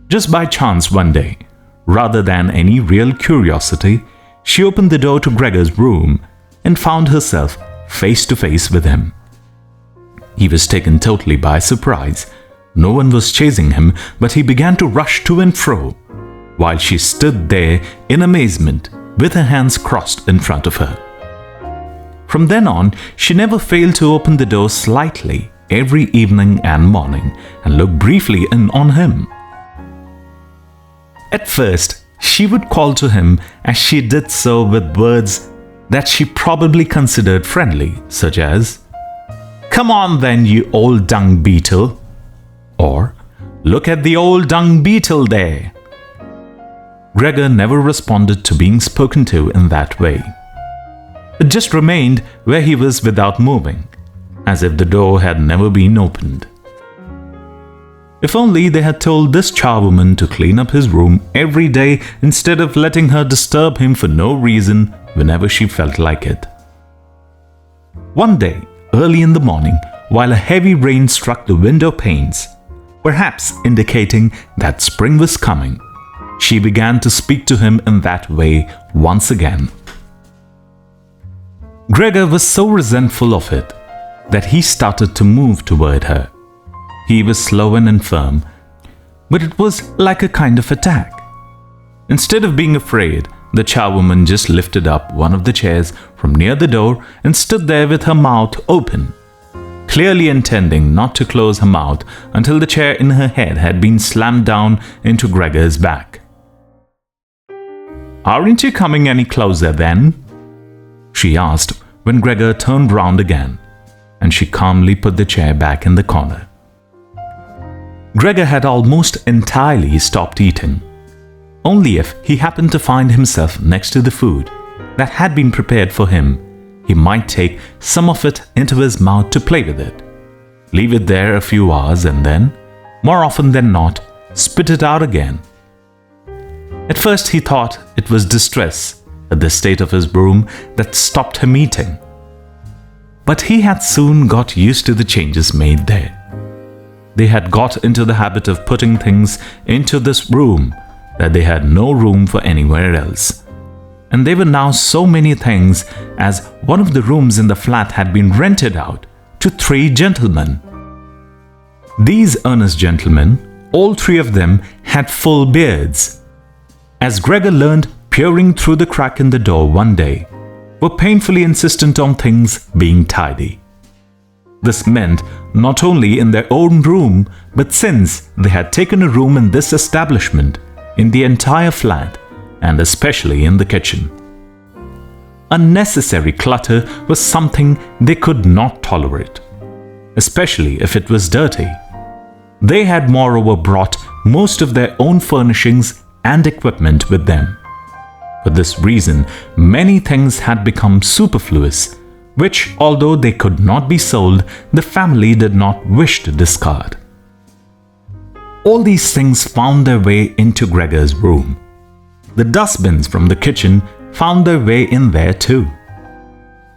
Just by chance one day, rather than any real curiosity, she opened the door to Gregor's room and found herself face to face with him. He was taken totally by surprise. No one was chasing him, but he began to rush to and fro, while she stood there in amazement with her hands crossed in front of her. From then on, she never failed to open the door slightly every evening and morning and look briefly in on him. At first, she would call to him as she did so with words that she probably considered friendly, such as, "Come on then, you old dung beetle," or "Look at the old dung beetle there." Gregor never responded to being spoken to in that way. It just remained where he was without moving, as if the door had never been opened. If only they had told this charwoman to clean up his room every day instead of letting her disturb him for no reason whenever she felt like it. One day, early in the morning, while a heavy rain struck the window panes, perhaps indicating that spring was coming, she began to speak to him in that way once again. Gregor was so resentful of it that he started to move toward her. He was slow and firm, but it was like a kind of attack. Instead of being afraid, the charwoman just lifted up one of the chairs from near the door and stood there with her mouth open, clearly intending not to close her mouth until the chair in her head had been slammed down into Gregor's back. "Aren't you coming any closer then?" she asked when Gregor turned round again, and she calmly put the chair back in the corner. Gregor had almost entirely stopped eating. Only if he happened to find himself next to the food that had been prepared for him, he might take some of it into his mouth to play with it, leave it there a few hours and then, more often than not, spit it out again. At first he thought it was distress at the state of his room that stopped him eating. But he had soon got used to the changes made there. They had got into the habit of putting things into this room that they had no room for anywhere else. And there were now so many things, as one of the rooms in the flat had been rented out to 3 gentlemen. These earnest gentlemen, all 3 of them, had full beards. As Gregor learned peering through the crack in the door one day, were painfully insistent on things being tidy. This meant not only in their own room, but since they had taken a room in this establishment, in the entire flat, and especially in the kitchen. Unnecessary clutter was something they could not tolerate, especially if it was dirty. They had moreover brought most of their own furnishings and equipment with them. For this reason, many things had become superfluous, which, although they could not be sold, the family did not wish to discard. All these things found their way into Gregor's room. The dustbins from the kitchen found their way in there too.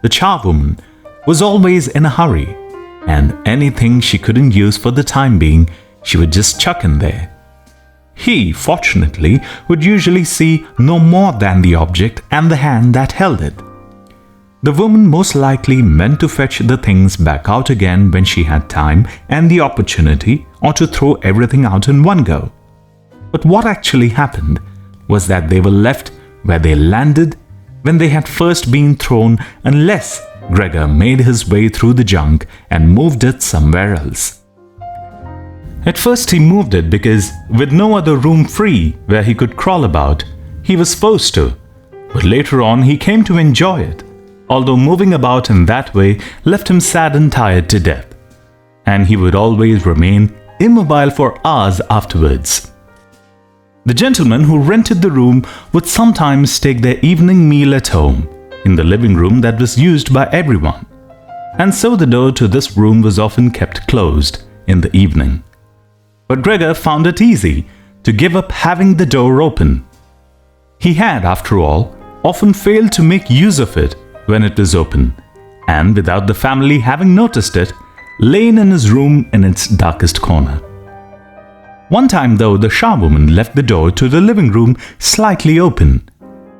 The charwoman was always in a hurry, and anything she couldn't use for the time being, she would just chuck in there. He, fortunately, would usually see no more than the object and the hand that held it. The woman most likely meant to fetch the things back out again when she had time and the opportunity, or to throw everything out in one go. But what actually happened was that they were left where they landed when they had first been thrown, unless Gregor made his way through the junk and moved it somewhere else. At first he moved it because, with no other room free where he could crawl about, he was forced to, but later on he came to enjoy it, although moving about in that way left him sad and tired to death, and he would always remain immobile for hours afterwards. The gentleman who rented the room would sometimes take their evening meal at home, in the living room that was used by everyone, and so the door to this room was often kept closed in the evening. But Gregor found it easy to give up having the door open. He had, after all, often failed to make use of it when it was open, and without the family having noticed it, lain in his room in its darkest corner. One time, though, the charwoman left the door to the living room slightly open,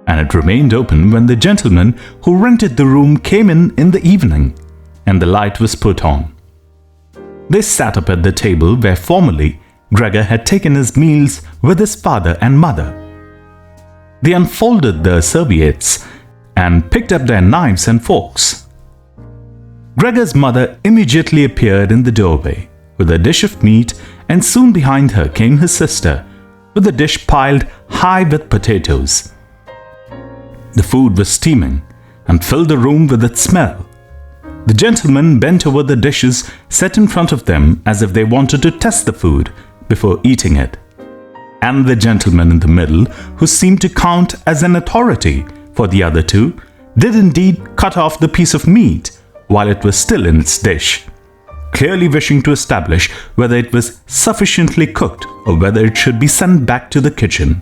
and it remained open when the gentleman who rented the room came in the evening, and the light was put on. They sat up at the table where formerly Gregor had taken his meals with his father and mother. They unfolded their serviettes and picked up their knives and forks. Gregor's mother immediately appeared in the doorway with a dish of meat, and soon behind her came his sister with a dish piled high with potatoes. The food was steaming and filled the room with its smell. The gentlemen bent over the dishes set in front of them as if they wanted to test the food before eating it. And the gentleman in the middle, who seemed to count as an authority for the other two, did indeed cut off the piece of meat while it was still in its dish, clearly wishing to establish whether it was sufficiently cooked or whether it should be sent back to the kitchen.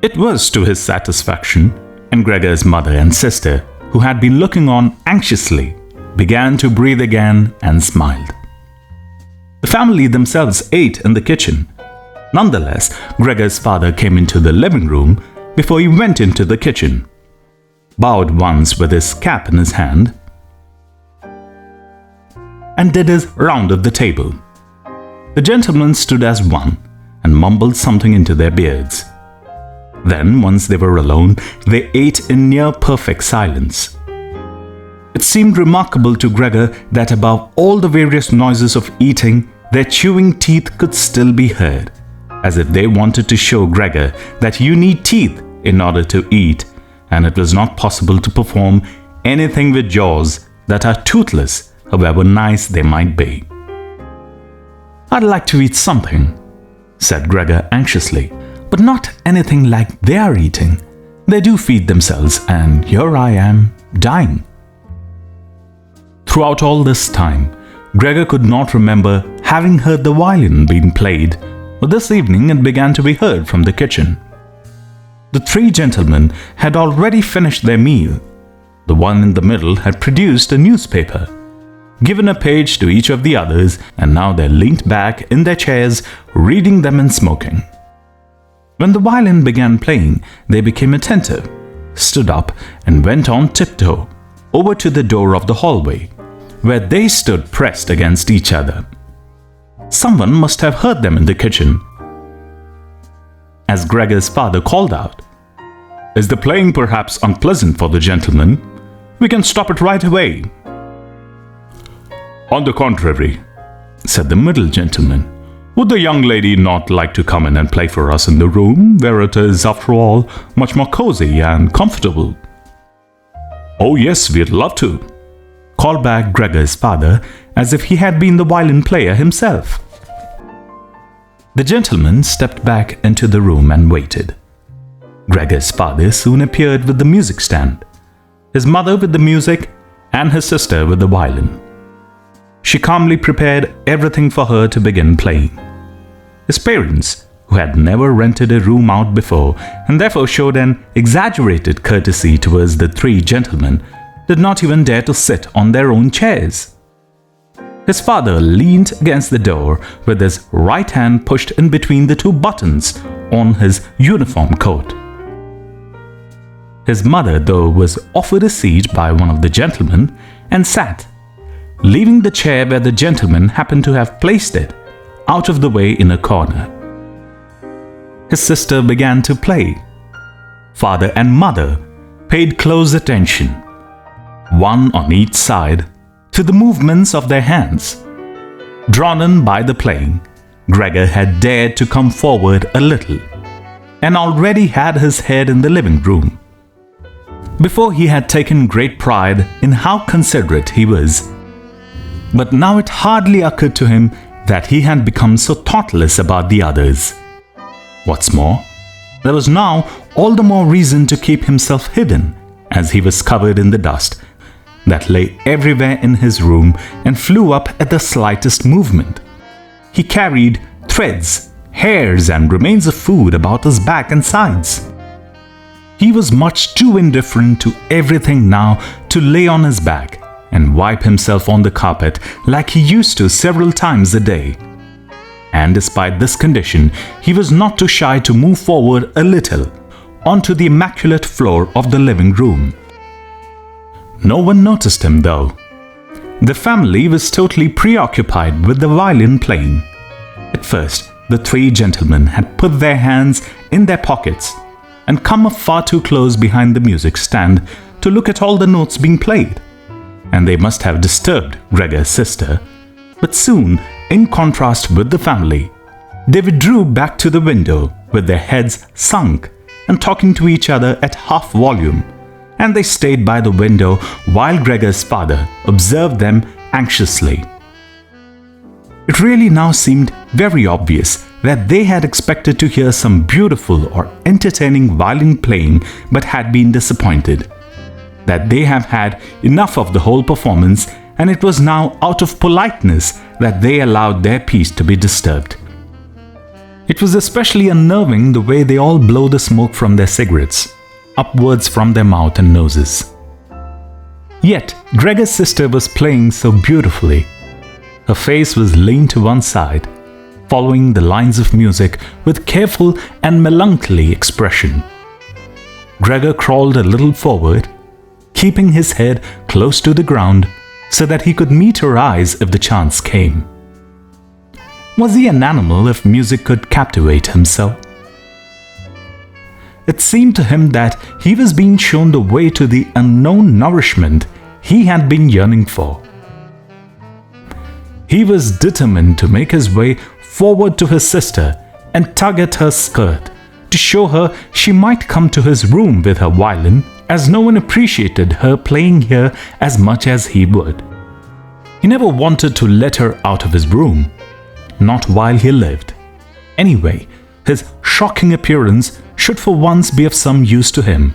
It was to his satisfaction, and Gregor's mother and sister, who had been looking on anxiously, began to breathe again and smiled. The family themselves ate in the kitchen. Nonetheless, Gregor's father came into the living room before he went into the kitchen, bowed once with his cap in his hand, and did his round of the table. The gentlemen stood as one and mumbled something into their beards. Then, once they were alone, they ate in near perfect silence. It seemed remarkable to Gregor that above all the various noises of eating, their chewing teeth could still be heard, as if they wanted to show Gregor that you need teeth in order to eat, and it was not possible to perform anything with jaws that are toothless, however nice they might be. "I'd like to eat something," said Gregor anxiously, "but not anything like they are eating. They do feed themselves, and here I am, dying." Throughout all this time, Gregor could not remember having heard the violin being played, but this evening it began to be heard from the kitchen. The three gentlemen had already finished their meal. The one in the middle had produced a newspaper, given a page to each of the others, and now they leant back in their chairs, reading them and smoking. When the violin began playing, they became attentive, stood up, and went on tiptoe over to the door of the hallway, where they stood pressed against each other. Someone must have heard them in the kitchen, as Gregor's father called out, "Is the playing perhaps unpleasant for the gentlemen? We can stop it right away." "On the contrary," said the middle gentleman, "would the young lady not like to come in and play for us in the room, where it is, after all, much more cozy and comfortable?" "Oh yes, we'd love to," called back Gregor's father, as if he had been the violin player himself. The gentleman stepped back into the room and waited. Gregor's father soon appeared with the music stand, his mother with the music, and his sister with the violin. She calmly prepared everything for her to begin playing. His parents, who had never rented a room out before and therefore showed an exaggerated courtesy towards the three gentlemen, did not even dare to sit on their own chairs. His father leaned against the door with his right hand pushed in between the two buttons on his uniform coat. His mother, though, was offered a seat by one of the gentlemen and sat, leaving the chair where the gentleman happened to have placed it out of the way in a corner. His sister began to play. Father and mother paid close attention, one on each side, to the movements of their hands. Drawn in by the playing, Gregor had dared to come forward a little, and already had his head in the living room. Before he had taken great pride in how considerate he was, but now it hardly occurred to him that he had become so thoughtless about the others. What's more, there was now all the more reason to keep himself hidden, as he was covered in the dust that lay everywhere in his room and flew up at the slightest movement. He carried threads, hairs, and remains of food about his back and sides. He was much too indifferent to everything now to lay on his back and wipe himself on the carpet like he used to several times a day. And despite this condition, he was not too shy to move forward a little onto the immaculate floor of the living room. No one noticed him, though. The family was totally preoccupied with the violin playing. At first, the three gentlemen had put their hands in their pockets and come up far too close behind the music stand to look at all the notes being played, and they must have disturbed Gregor's sister. But soon, in contrast with the family, they withdrew back to the window with their heads sunk and talking to each other at half volume, and they stayed by the window while Gregor's father observed them anxiously. It really now seemed very obvious that they had expected to hear some beautiful or entertaining violin playing but had been disappointed. that they have had enough of the whole performance, and it was now out of politeness that they allowed their peace to be disturbed. It was especially unnerving the way they all blow the smoke from their cigarettes, upwards from their mouth and noses. Yet, Gregor's sister was playing so beautifully. Her face was leaned to one side, following the lines of music with careful and melancholy expression. Gregor crawled a little forward, keeping his head close to the ground so that he could meet her eyes if the chance came. Was he an animal if music could captivate him so? It seemed to him that he was being shown the way to the unknown nourishment he had been yearning for. He was determined to make his way forward to his sister and tug at her skirt to show her she might come to his room with her violin, as no one appreciated her playing here as much as he would. He never wanted to let her out of his room, not while he lived. Anyway, his shocking appearance should for once be of some use to him.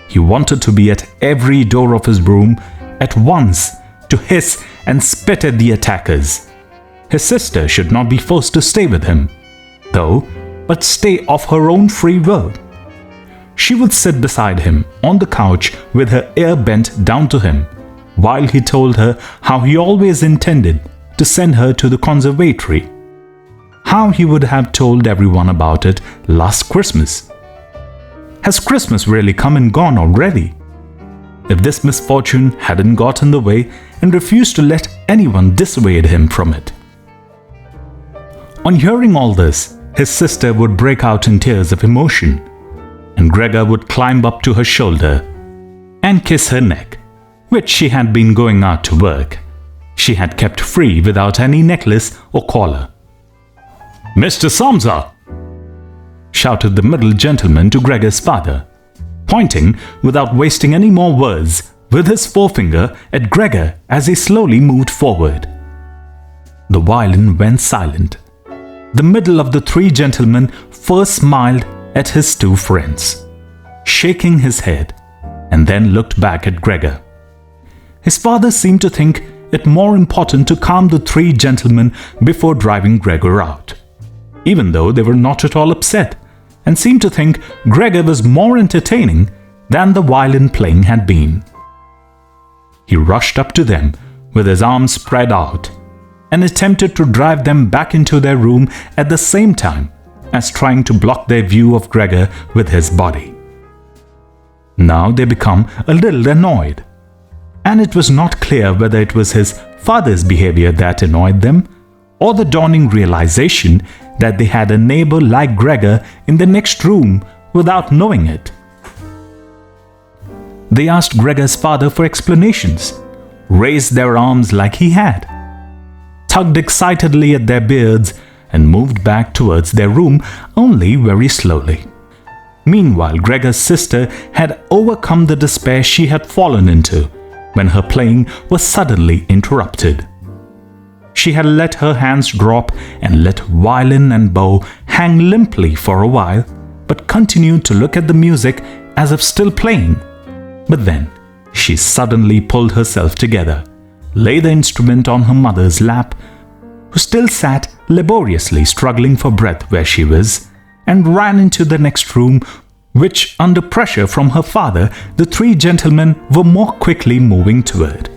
He wanted to be at every door of his room at once to hiss and spit at the attackers. His sister should not be forced to stay with him, though, but stay of her own free will. She would sit beside him on the couch with her ear bent down to him, while he told her how he always intended to send her to the conservatory, how he would have told everyone about it last Christmas. Has Christmas really come and gone already? If this misfortune hadn't got in the way and refused to let anyone dissuade him from it. On hearing all this, his sister would break out in tears of emotion, and Gregor would climb up to her shoulder and kiss her neck, which she had been going out to work. She had kept free without any necklace or collar. "Mr. Samsa!" shouted the middle gentleman to Gregor's father, pointing without wasting any more words with his forefinger at Gregor as he slowly moved forward. The violin went silent. The middle of the three gentlemen first smiled at his two friends, shaking his head, and then looked back at Gregor. His father seemed to think it more important to calm the three gentlemen before driving Gregor out, even though they were not at all upset, and seemed to think Gregor was more entertaining than the violin playing had been. He rushed up to them with his arms spread out and attempted to drive them back into their room at the same time as trying to block their view of Gregor with his body. Now they became a little annoyed, and it was not clear whether it was his father's behavior that annoyed them or the dawning realization that they had a neighbor like Gregor in the next room without knowing it. They asked Gregor's father for explanations, raised their arms like he had, tugged excitedly at their beards, and moved back towards their room only very slowly. Meanwhile, Gregor's sister had overcome the despair she had fallen into when her playing was suddenly interrupted. She had let her hands drop and let violin and bow hang limply for a while, but continued to look at the music as if still playing. But then she suddenly pulled herself together, laid the instrument on her mother's lap, who still sat laboriously struggling for breath where she was, and ran into the next room, which, under pressure from her father, the three gentlemen were more quickly moving toward.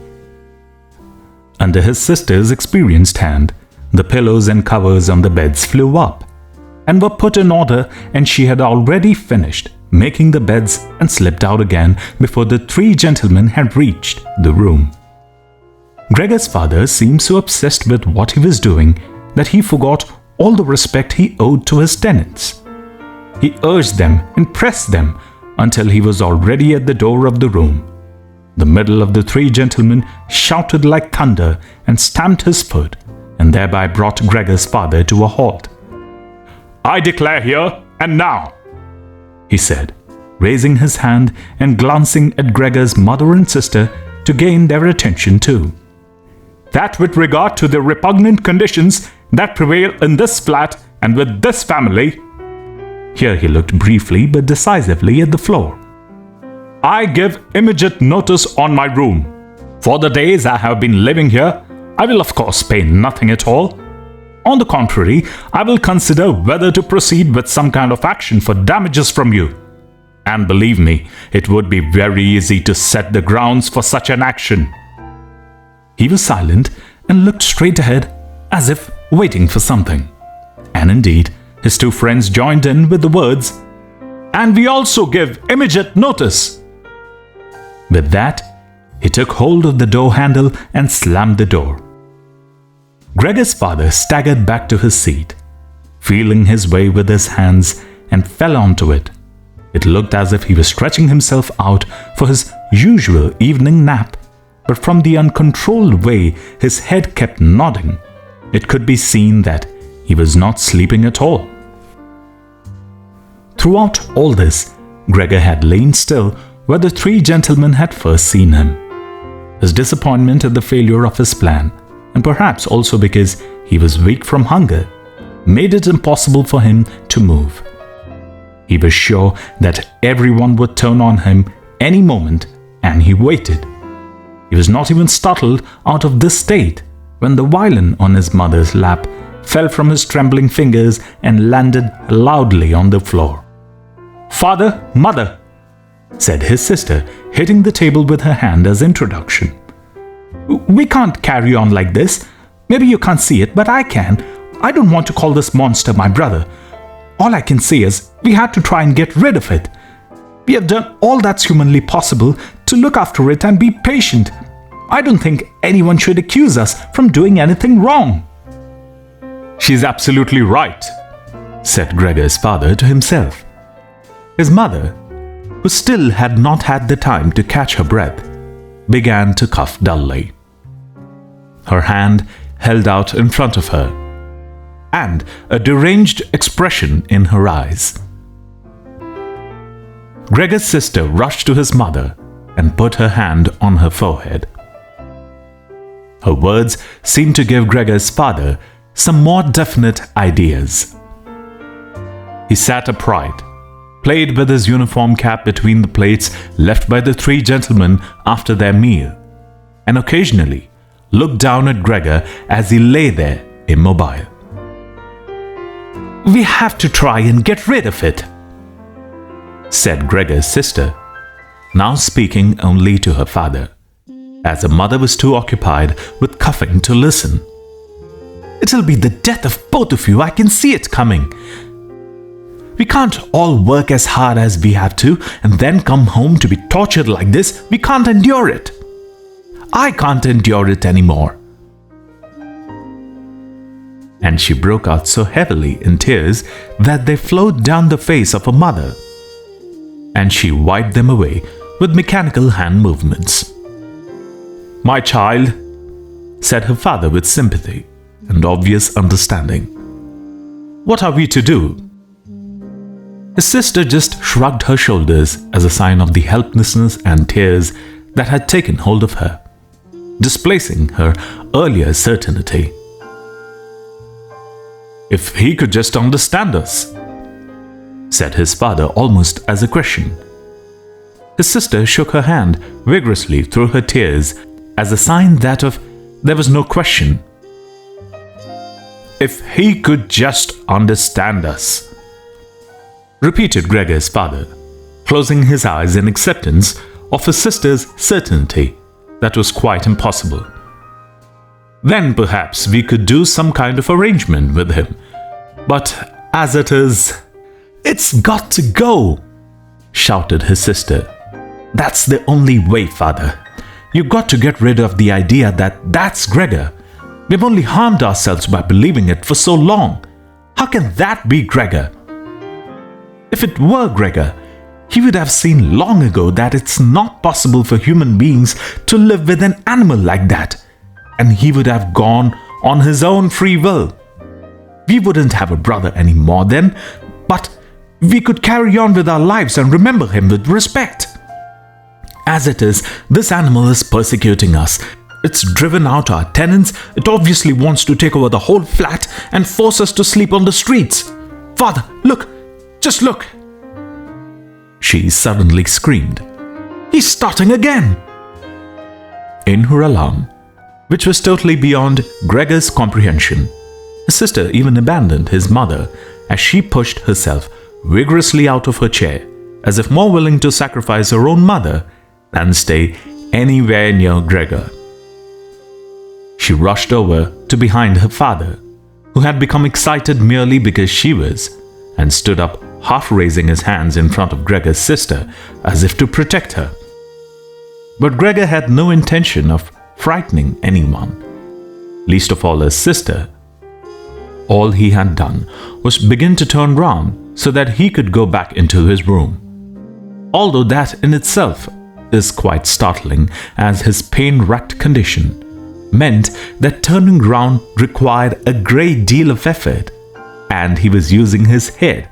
Under his sister's experienced hand, the pillows and covers on the beds flew up and were put in order, and she had already finished making the beds and slipped out again before the three gentlemen had reached the room. Gregor's father seemed so obsessed with what he was doing that he forgot all the respect he owed to his tenants. He urged them and pressed them until he was already at the door of the room. The middle of the three gentlemen shouted like thunder and stamped his foot, and thereby brought Gregor's father to a halt. "I declare here and now," he said, raising his hand and glancing at Gregor's mother and sister to gain their attention too, "that with regard to the repugnant conditions that prevail in this flat and with this family," here he looked briefly but decisively at the floor, I give immediate notice on my room. For the days I have been living here, I will of course pay nothing at all. On the contrary, I will consider whether to proceed with some kind of action for damages from you. And believe me, it would be very easy to set the grounds for such an action." He was silent and looked straight ahead as if waiting for something. And indeed, his two friends joined in with the words, "And we also give immediate notice." With that, he took hold of the door handle and slammed the door. Gregor's father staggered back to his seat, feeling his way with his hands, and fell onto it. It looked as if he was stretching himself out for his usual evening nap, but from the uncontrolled way his head kept nodding, it could be seen that he was not sleeping at all. Throughout all this, Gregor had lain still where the three gentlemen had first seen him. His disappointment at the failure of his plan, and perhaps also because he was weak from hunger, made it impossible for him to move. He was sure that everyone would turn on him any moment, and he waited. He was not even startled out of this state when the violin on his mother's lap fell from his trembling fingers and landed loudly on the floor. "Father, mother," said his sister, hitting the table with her hand as introduction. "We can't carry on like this. Maybe you can't see it, but I can. I don't want to call this monster my brother. All I can say is we had to try and get rid of it. We have done all that's humanly possible to look after it and be patient. I don't think anyone should accuse us from doing anything wrong." "She's absolutely right," said Gregor's father to himself. His mother, who still had not had the time to catch her breath, began to cough dully. Her hand held out in front of her, and a deranged expression in her eyes. Gregor's sister rushed to his mother and put her hand on her forehead. Her words seemed to give Gregor's father some more definite ideas. He sat upright, played with his uniform cap between the plates left by the three gentlemen after their meal, and occasionally looked down at Gregor as he lay there immobile. "We have to try and get rid of it," said Gregor's sister, now speaking only to her father, as her mother was too occupied with coughing to listen. "It'll be the death of both of you, I can see it coming. We can't all work as hard as we have to and then come home to be tortured like this. We can't endure it. I can't endure it anymore." And she broke out so heavily in tears that they flowed down the face of her mother, and she wiped them away with mechanical hand movements. "My child," said her father with sympathy and obvious understanding, "what are we to do?" His sister just shrugged her shoulders as a sign of the helplessness and tears that had taken hold of her, displacing her earlier certainty. "If he could just understand us," said his father almost as a question. His sister shook her hand vigorously through her tears as a sign that of there was no question. "If he could just understand us," repeated Gregor's father, closing his eyes in acceptance of his sister's certainty that was quite impossible. "Then perhaps we could do some kind of arrangement with him. But as it is—" "It's got to go!" shouted his sister. "That's the only way, father. You've got to get rid of the idea that that's Gregor. We've only harmed ourselves by believing it for so long. How can that be Gregor? If it were Gregor, he would have seen long ago that it's not possible for human beings to live with an animal like that, and he would have gone on his own free will. We wouldn't have a brother anymore then, but we could carry on with our lives and remember him with respect. As it is, this animal is persecuting us. It's driven out our tenants. It obviously wants to take over the whole flat and force us to sleep on the streets. Father, look! Just look!" She suddenly screamed, He's starting again! In her alarm, which was totally beyond Gregor's comprehension, his sister even abandoned his mother as she pushed herself vigorously out of her chair, as if more willing to sacrifice her own mother than stay anywhere near Gregor. She rushed over to behind her father, who had become excited merely because she was, and stood up, half raising his hands in front of Gregor's sister as if to protect her. But Gregor had no intention of frightening anyone, least of all his sister. All he had done was begin to turn round so that he could go back into his room. Although that in itself is quite startling, as his pain-racked condition meant that turning round required a great deal of effort, and he was using his head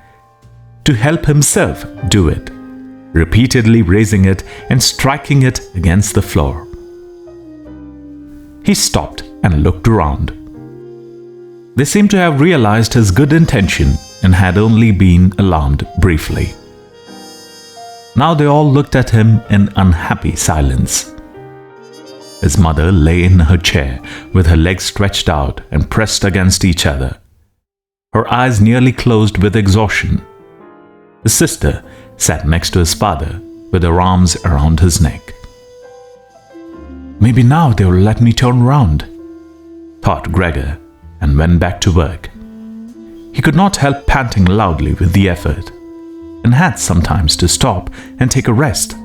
to help himself do it, repeatedly raising it and striking it against the floor. He stopped and looked around. They seemed to have realized his good intention and had only been alarmed briefly. Now they all looked at him in unhappy silence. His mother lay in her chair with her legs stretched out and pressed against each other, her eyes nearly closed with exhaustion. His sister sat next to his father with her arms around his neck. Maybe now they will let me turn round, thought Gregor, and went back to work. He could not help panting loudly with the effort, and had sometimes to stop and take a rest.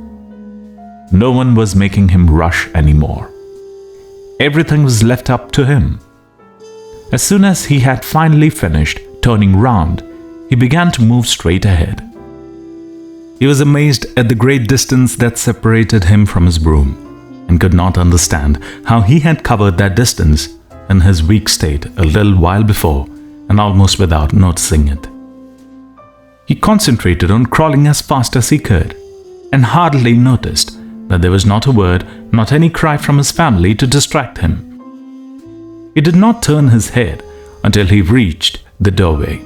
No one was making him rush anymore. Everything was left up to him. As soon as he had finally finished turning round, he began to move straight ahead. He was amazed at the great distance that separated him from his room, and could not understand how he had covered that distance in his weak state a little while before, and almost without noticing it. He concentrated on crawling as fast as he could, and hardly noticed that there was not a word, not any cry from his family to distract him. He did not turn his head until he reached the doorway.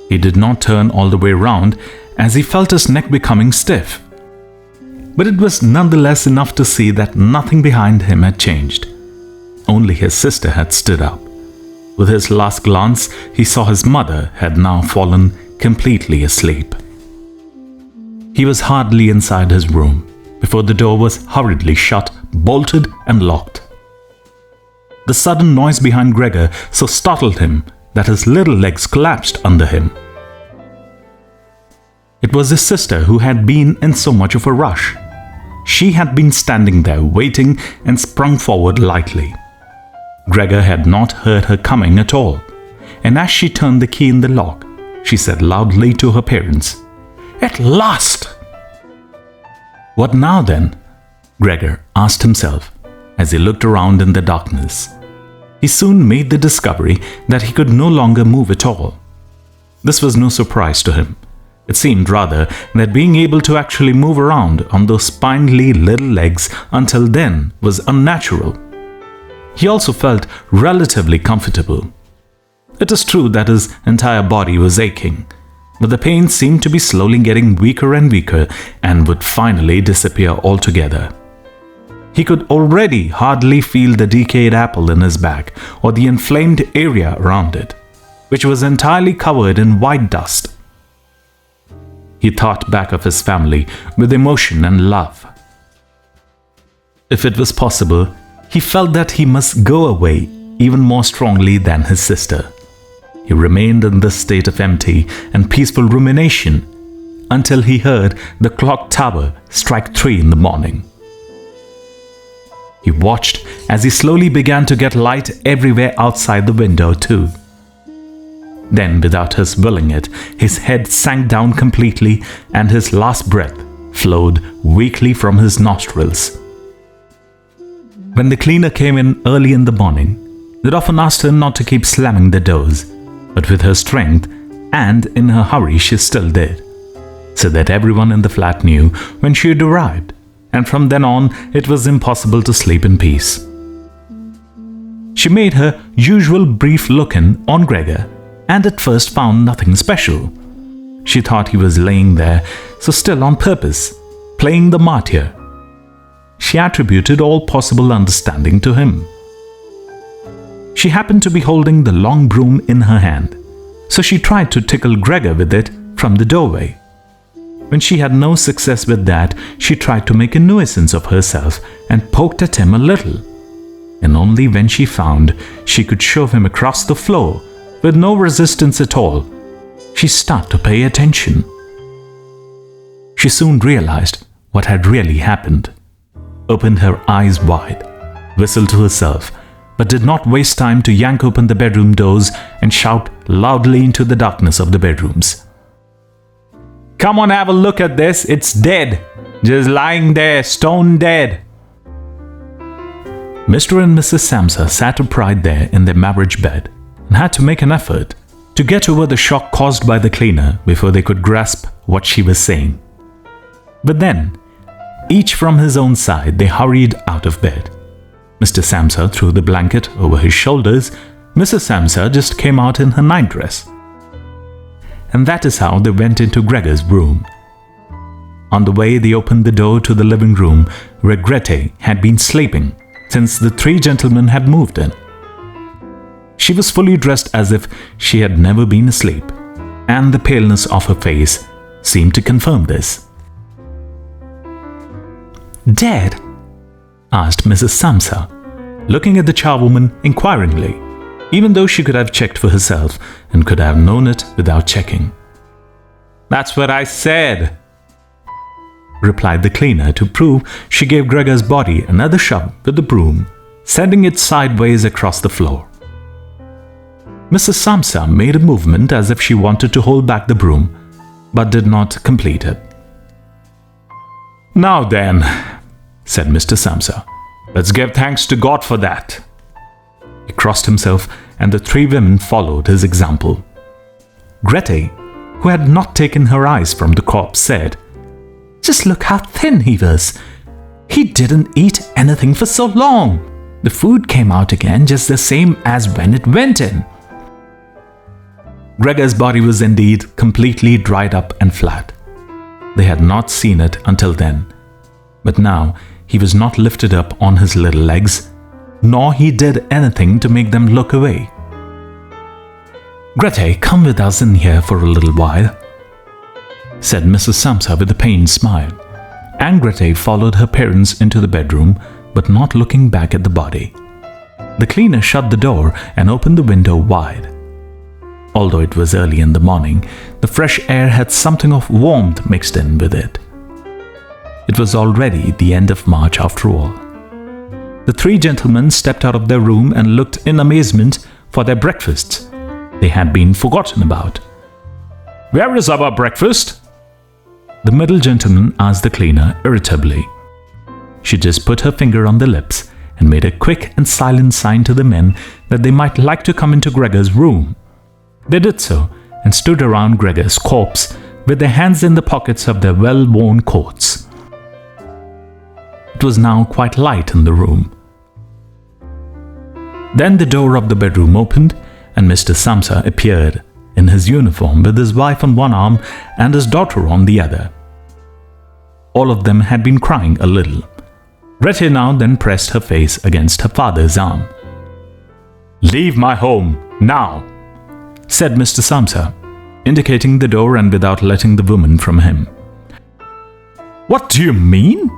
He did not turn all the way round, as he felt his neck becoming stiff. But it was nonetheless enough to see that nothing behind him had changed. Only his sister had stood up. With his last glance, he saw his mother had now fallen completely asleep. He was hardly inside his room before the door was hurriedly shut, bolted and locked. The sudden noise behind Gregor so startled him that his little legs collapsed under him. It was his sister who had been in so much of a rush. She had been standing there waiting and sprung forward lightly. Gregor had not heard her coming at all, and as she turned the key in the lock, she said loudly to her parents, "At last!" What now then? Gregor asked himself as he looked around in the darkness. He soon made the discovery that he could no longer move at all. This was no surprise to him. It seemed rather that being able to actually move around on those spindly little legs until then was unnatural. He also felt relatively comfortable. It is true that his entire body was aching, but the pain seemed to be slowly getting weaker and weaker and would finally disappear altogether. He could already hardly feel the decayed apple in his back or the inflamed area around it, which was entirely covered in white dust. He thought back of his family with emotion and love. If it was possible, he felt that he must go away even more strongly than his sister. He remained in this state of empty and peaceful rumination until he heard the clock tower strike 3 in the morning. He watched as he slowly began to get light everywhere outside the window too. Then, without his willing it, his head sank down completely and his last breath flowed weakly from his nostrils. When the cleaner came in early in the morning, they'd often asked her not to keep slamming the doors, but with her strength and in her hurry she still did, so that everyone in the flat knew when she had arrived, and from then on it was impossible to sleep in peace. She made her usual brief look-in on Gregor, and at first found nothing special. She thought he was laying there so still on purpose, playing the martyr. She attributed all possible understanding to him. She happened to be holding the long broom in her hand, so she tried to tickle Gregor with it from the doorway. When she had no success with that, she tried to make a nuisance of herself and poked at him a little. And only when she found she could shove him across the floor with no resistance at all, she started to pay attention. She soon realized what had really happened, opened her eyes wide, whistled to herself, but did not waste time to yank open the bedroom doors and shout loudly into the darkness of the bedrooms. "Come on, have a look at this. It's dead. Just lying there, stone dead." Mr. and Mrs. Samsa sat upright there in their marriage bed and had to make an effort to get over the shock caused by the cleaner before they could grasp what she was saying. But then, each from his own side, they hurried out of bed. Mr. Samsa threw the blanket over his shoulders. Mrs. Samsa just came out in her nightdress. And that is how they went into Gregor's room. On the way, they opened the door to the living room where Grete had been sleeping since the three gentlemen had moved in. She was fully dressed as if she had never been asleep, and the paleness of her face seemed to confirm this. "Dead?" asked Mrs. Samsa, looking at the charwoman inquiringly, even though she could have checked for herself and could have known it without checking. "That's what I said," replied the cleaner to prove she gave Gregor's body another shove with the broom, sending it sideways across the floor. Mrs. Samsa made a movement as if she wanted to hold back the broom, but did not complete it. "Now then," said Mr. Samsa, "let's give thanks to God for that." He crossed himself, and the three women followed his example. Grete, who had not taken her eyes from the corpse, said, "Just look how thin he was. He didn't eat anything for so long. The food came out again just the same as when it went in." Gregor's body was indeed completely dried up and flat. They had not seen it until then, but now he was not lifted up on his little legs, nor he did anything to make them look away. "Grete, come with us in here for a little while," said Mrs. Samsa with a pained smile, and Grete followed her parents into the bedroom, but not looking back at the body. The cleaner shut the door and opened the window wide. Although it was early in the morning, the fresh air had something of warmth mixed in with it. It was already the end of March after all. The three gentlemen stepped out of their room and looked in amazement for their breakfasts. They had been forgotten about. "Where is our breakfast?" the middle gentleman asked the cleaner irritably. She just put her finger on the lips and made a quick and silent sign to the men that they might like to come into Gregor's room. They did so and stood around Gregor's corpse with their hands in the pockets of their well-worn coats. It was now quite light in the room. Then the door of the bedroom opened and Mr. Samsa appeared in his uniform with his wife on one arm and his daughter on the other. All of them had been crying a little. Grete now then pressed her face against her father's arm. "Leave my home, now," said Mr. Samsa, indicating the door and without letting the woman from him. "What do you mean?"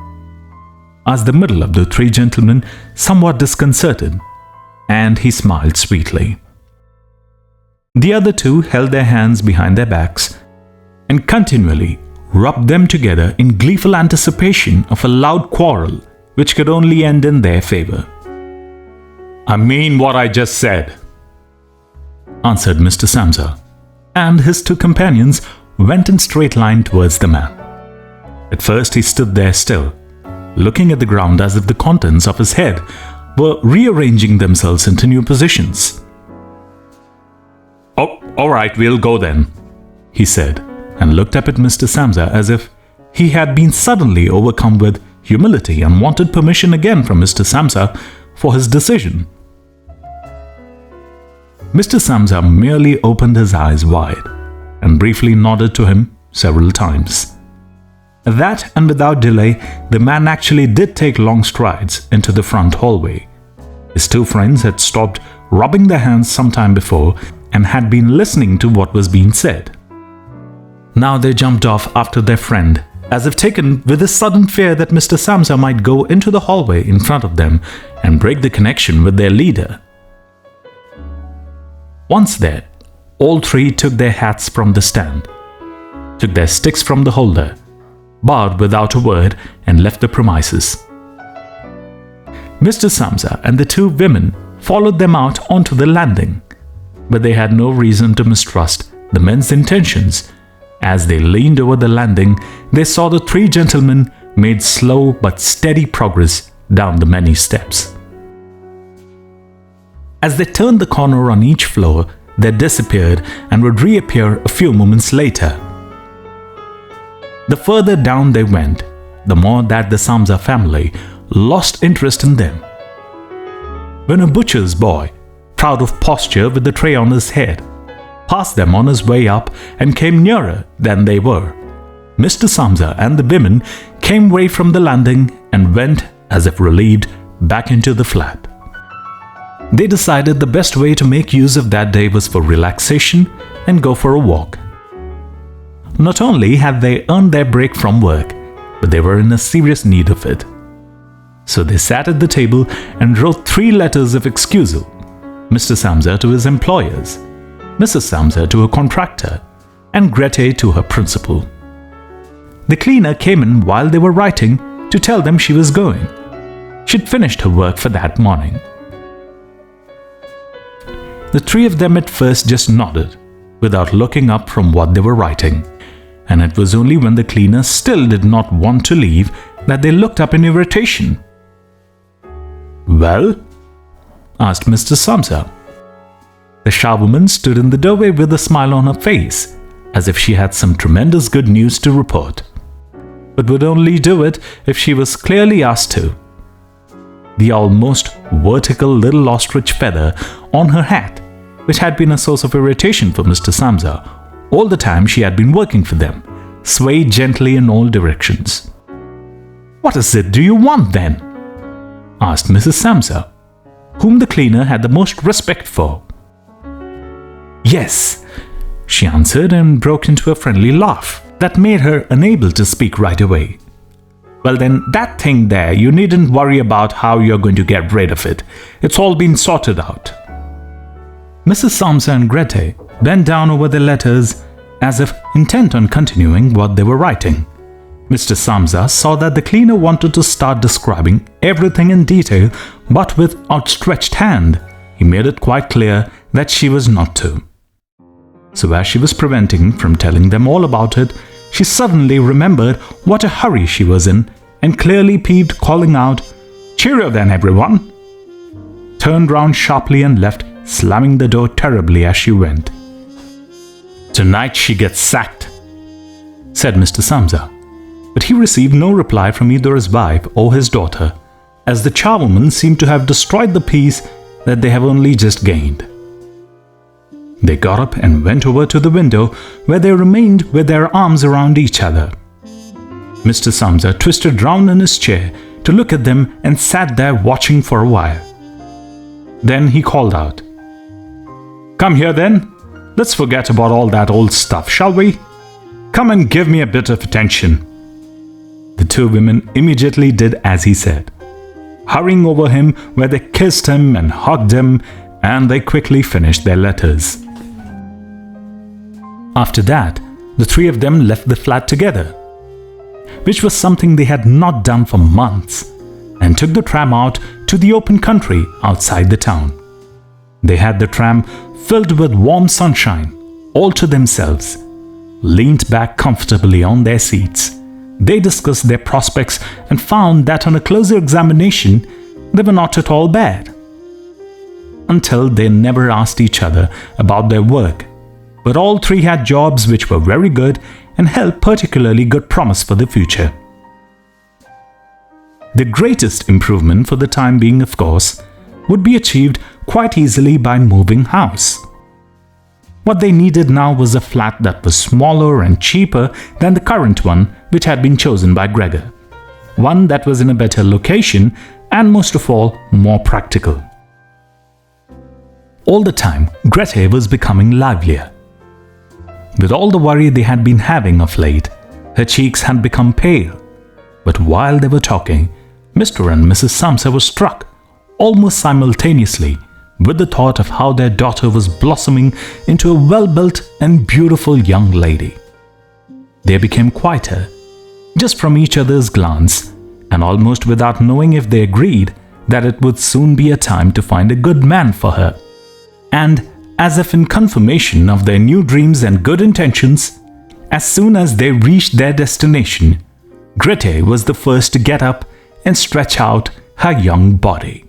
asked the middle of the three gentlemen, somewhat disconcerted, and he smiled sweetly. The other two held their hands behind their backs and continually rubbed them together in gleeful anticipation of a loud quarrel which could only end in their favor. "I mean what I just said," answered Mr. Samsa, and his two companions went in straight line towards the man. At first he stood there still, looking at the ground as if the contents of his head were rearranging themselves into new positions. "Oh, all right, we'll go then," he said, and looked up at Mr. Samsa as if he had been suddenly overcome with humility and wanted permission again from Mr. Samsa for his decision. Mr. Samsa merely opened his eyes wide and briefly nodded to him several times. That, and without delay, the man actually did take long strides into the front hallway. His two friends had stopped rubbing their hands some time before and had been listening to what was being said. Now they jumped off after their friend, as if taken with a sudden fear that Mr. Samsa might go into the hallway in front of them and break the connection with their leader. Once there, all three took their hats from the stand, took their sticks from the holder, bowed without a word, and left the premises. Mr. Samsa and the two women followed them out onto the landing, but they had no reason to mistrust the men's intentions. As they leaned over the landing, they saw the three gentlemen made slow but steady progress down the many steps. As they turned the corner on each floor, they disappeared and would reappear a few moments later. The further down they went, the more that the Samsa family lost interest in them. When a butcher's boy, proud of posture with the tray on his head, passed them on his way up and came nearer than they were, Mr. Samsa and the women came away from the landing and went, as if relieved, back into the flat. They decided the best way to make use of that day was for relaxation and go for a walk. Not only had they earned their break from work, but they were in a serious need of it. So they sat at the table and wrote 3 letters of excusal: Mr. Samsa to his employers, Mrs. Samsa to her contractor, and Grete to her principal. The cleaner came in while they were writing to tell them she was going. She'd finished her work for that morning. The 3 of them at first just nodded, without looking up from what they were writing, and it was only when the cleaner still did not want to leave that they looked up in irritation. "Well?" asked Mr. Samsa. The charwoman stood in the doorway with a smile on her face, as if she had some tremendous good news to report, but would only do it if she was clearly asked to. The almost vertical little ostrich feather on her hat, which had been a source of irritation for Mr. Samsa all the time she had been working for them, swayed gently in all directions. "What is it do you want, then?" asked Mrs. Samsa, whom the cleaner had the most respect for. "Yes," she answered, and broke into a friendly laugh that made her unable to speak right away. "Well then, that thing there, you needn't worry about how you're going to get rid of it. It's all been sorted out." Mrs. Samsa and Grete bent down over their letters as if intent on continuing what they were writing. Mr. Samsa saw that the cleaner wanted to start describing everything in detail, but with outstretched hand, he made it quite clear that she was not to. So as she was preventing from telling them all about it, she suddenly remembered what a hurry she was in and clearly peeved, calling out, "Cheerio then, everyone!" turned round sharply and left, slamming the door terribly as she went. "Tonight she gets sacked," said Mr. Samsa, but he received no reply from either his wife or his daughter, as the charwoman seemed to have destroyed the peace that they have only just gained. They got up and went over to the window, where they remained with their arms around each other. Mr. Samsa twisted round in his chair to look at them and sat there watching for a while. Then he called out, "Come here then. Let's forget about all that old stuff, shall we? Come and give me a bit of attention." The 2 women immediately did as he said, hurrying over him where they kissed him and hugged him, and they quickly finished their letters. After that, the 3 of them left the flat together, which was something they had not done for months, and took the tram out to the open country outside the town. They had the tram filled with warm sunshine, all to themselves, leaned back comfortably on their seats. They discussed their prospects and found that on a closer examination, they were not at all bad. Until they never asked each other about their work, but all 3 had jobs which were very good and held particularly good promise for the future. The greatest improvement for the time being, of course, would be achieved quite easily by moving house. What they needed now was a flat that was smaller and cheaper than the current one which had been chosen by Gregor, one that was in a better location and most of all more practical. All the time, Grete was becoming livelier. With all the worry they had been having of late, her cheeks had become pale. But while they were talking, Mr. and Mrs. Samsa were struck, almost simultaneously, with the thought of how their daughter was blossoming into a well-built and beautiful young lady. They became quieter, just from each other's glance, and almost without knowing if they agreed that it would soon be a time to find a good man for her. And, as if in confirmation of their new dreams and good intentions, as soon as they reached their destination, Grete was the first to get up and stretch out her young body.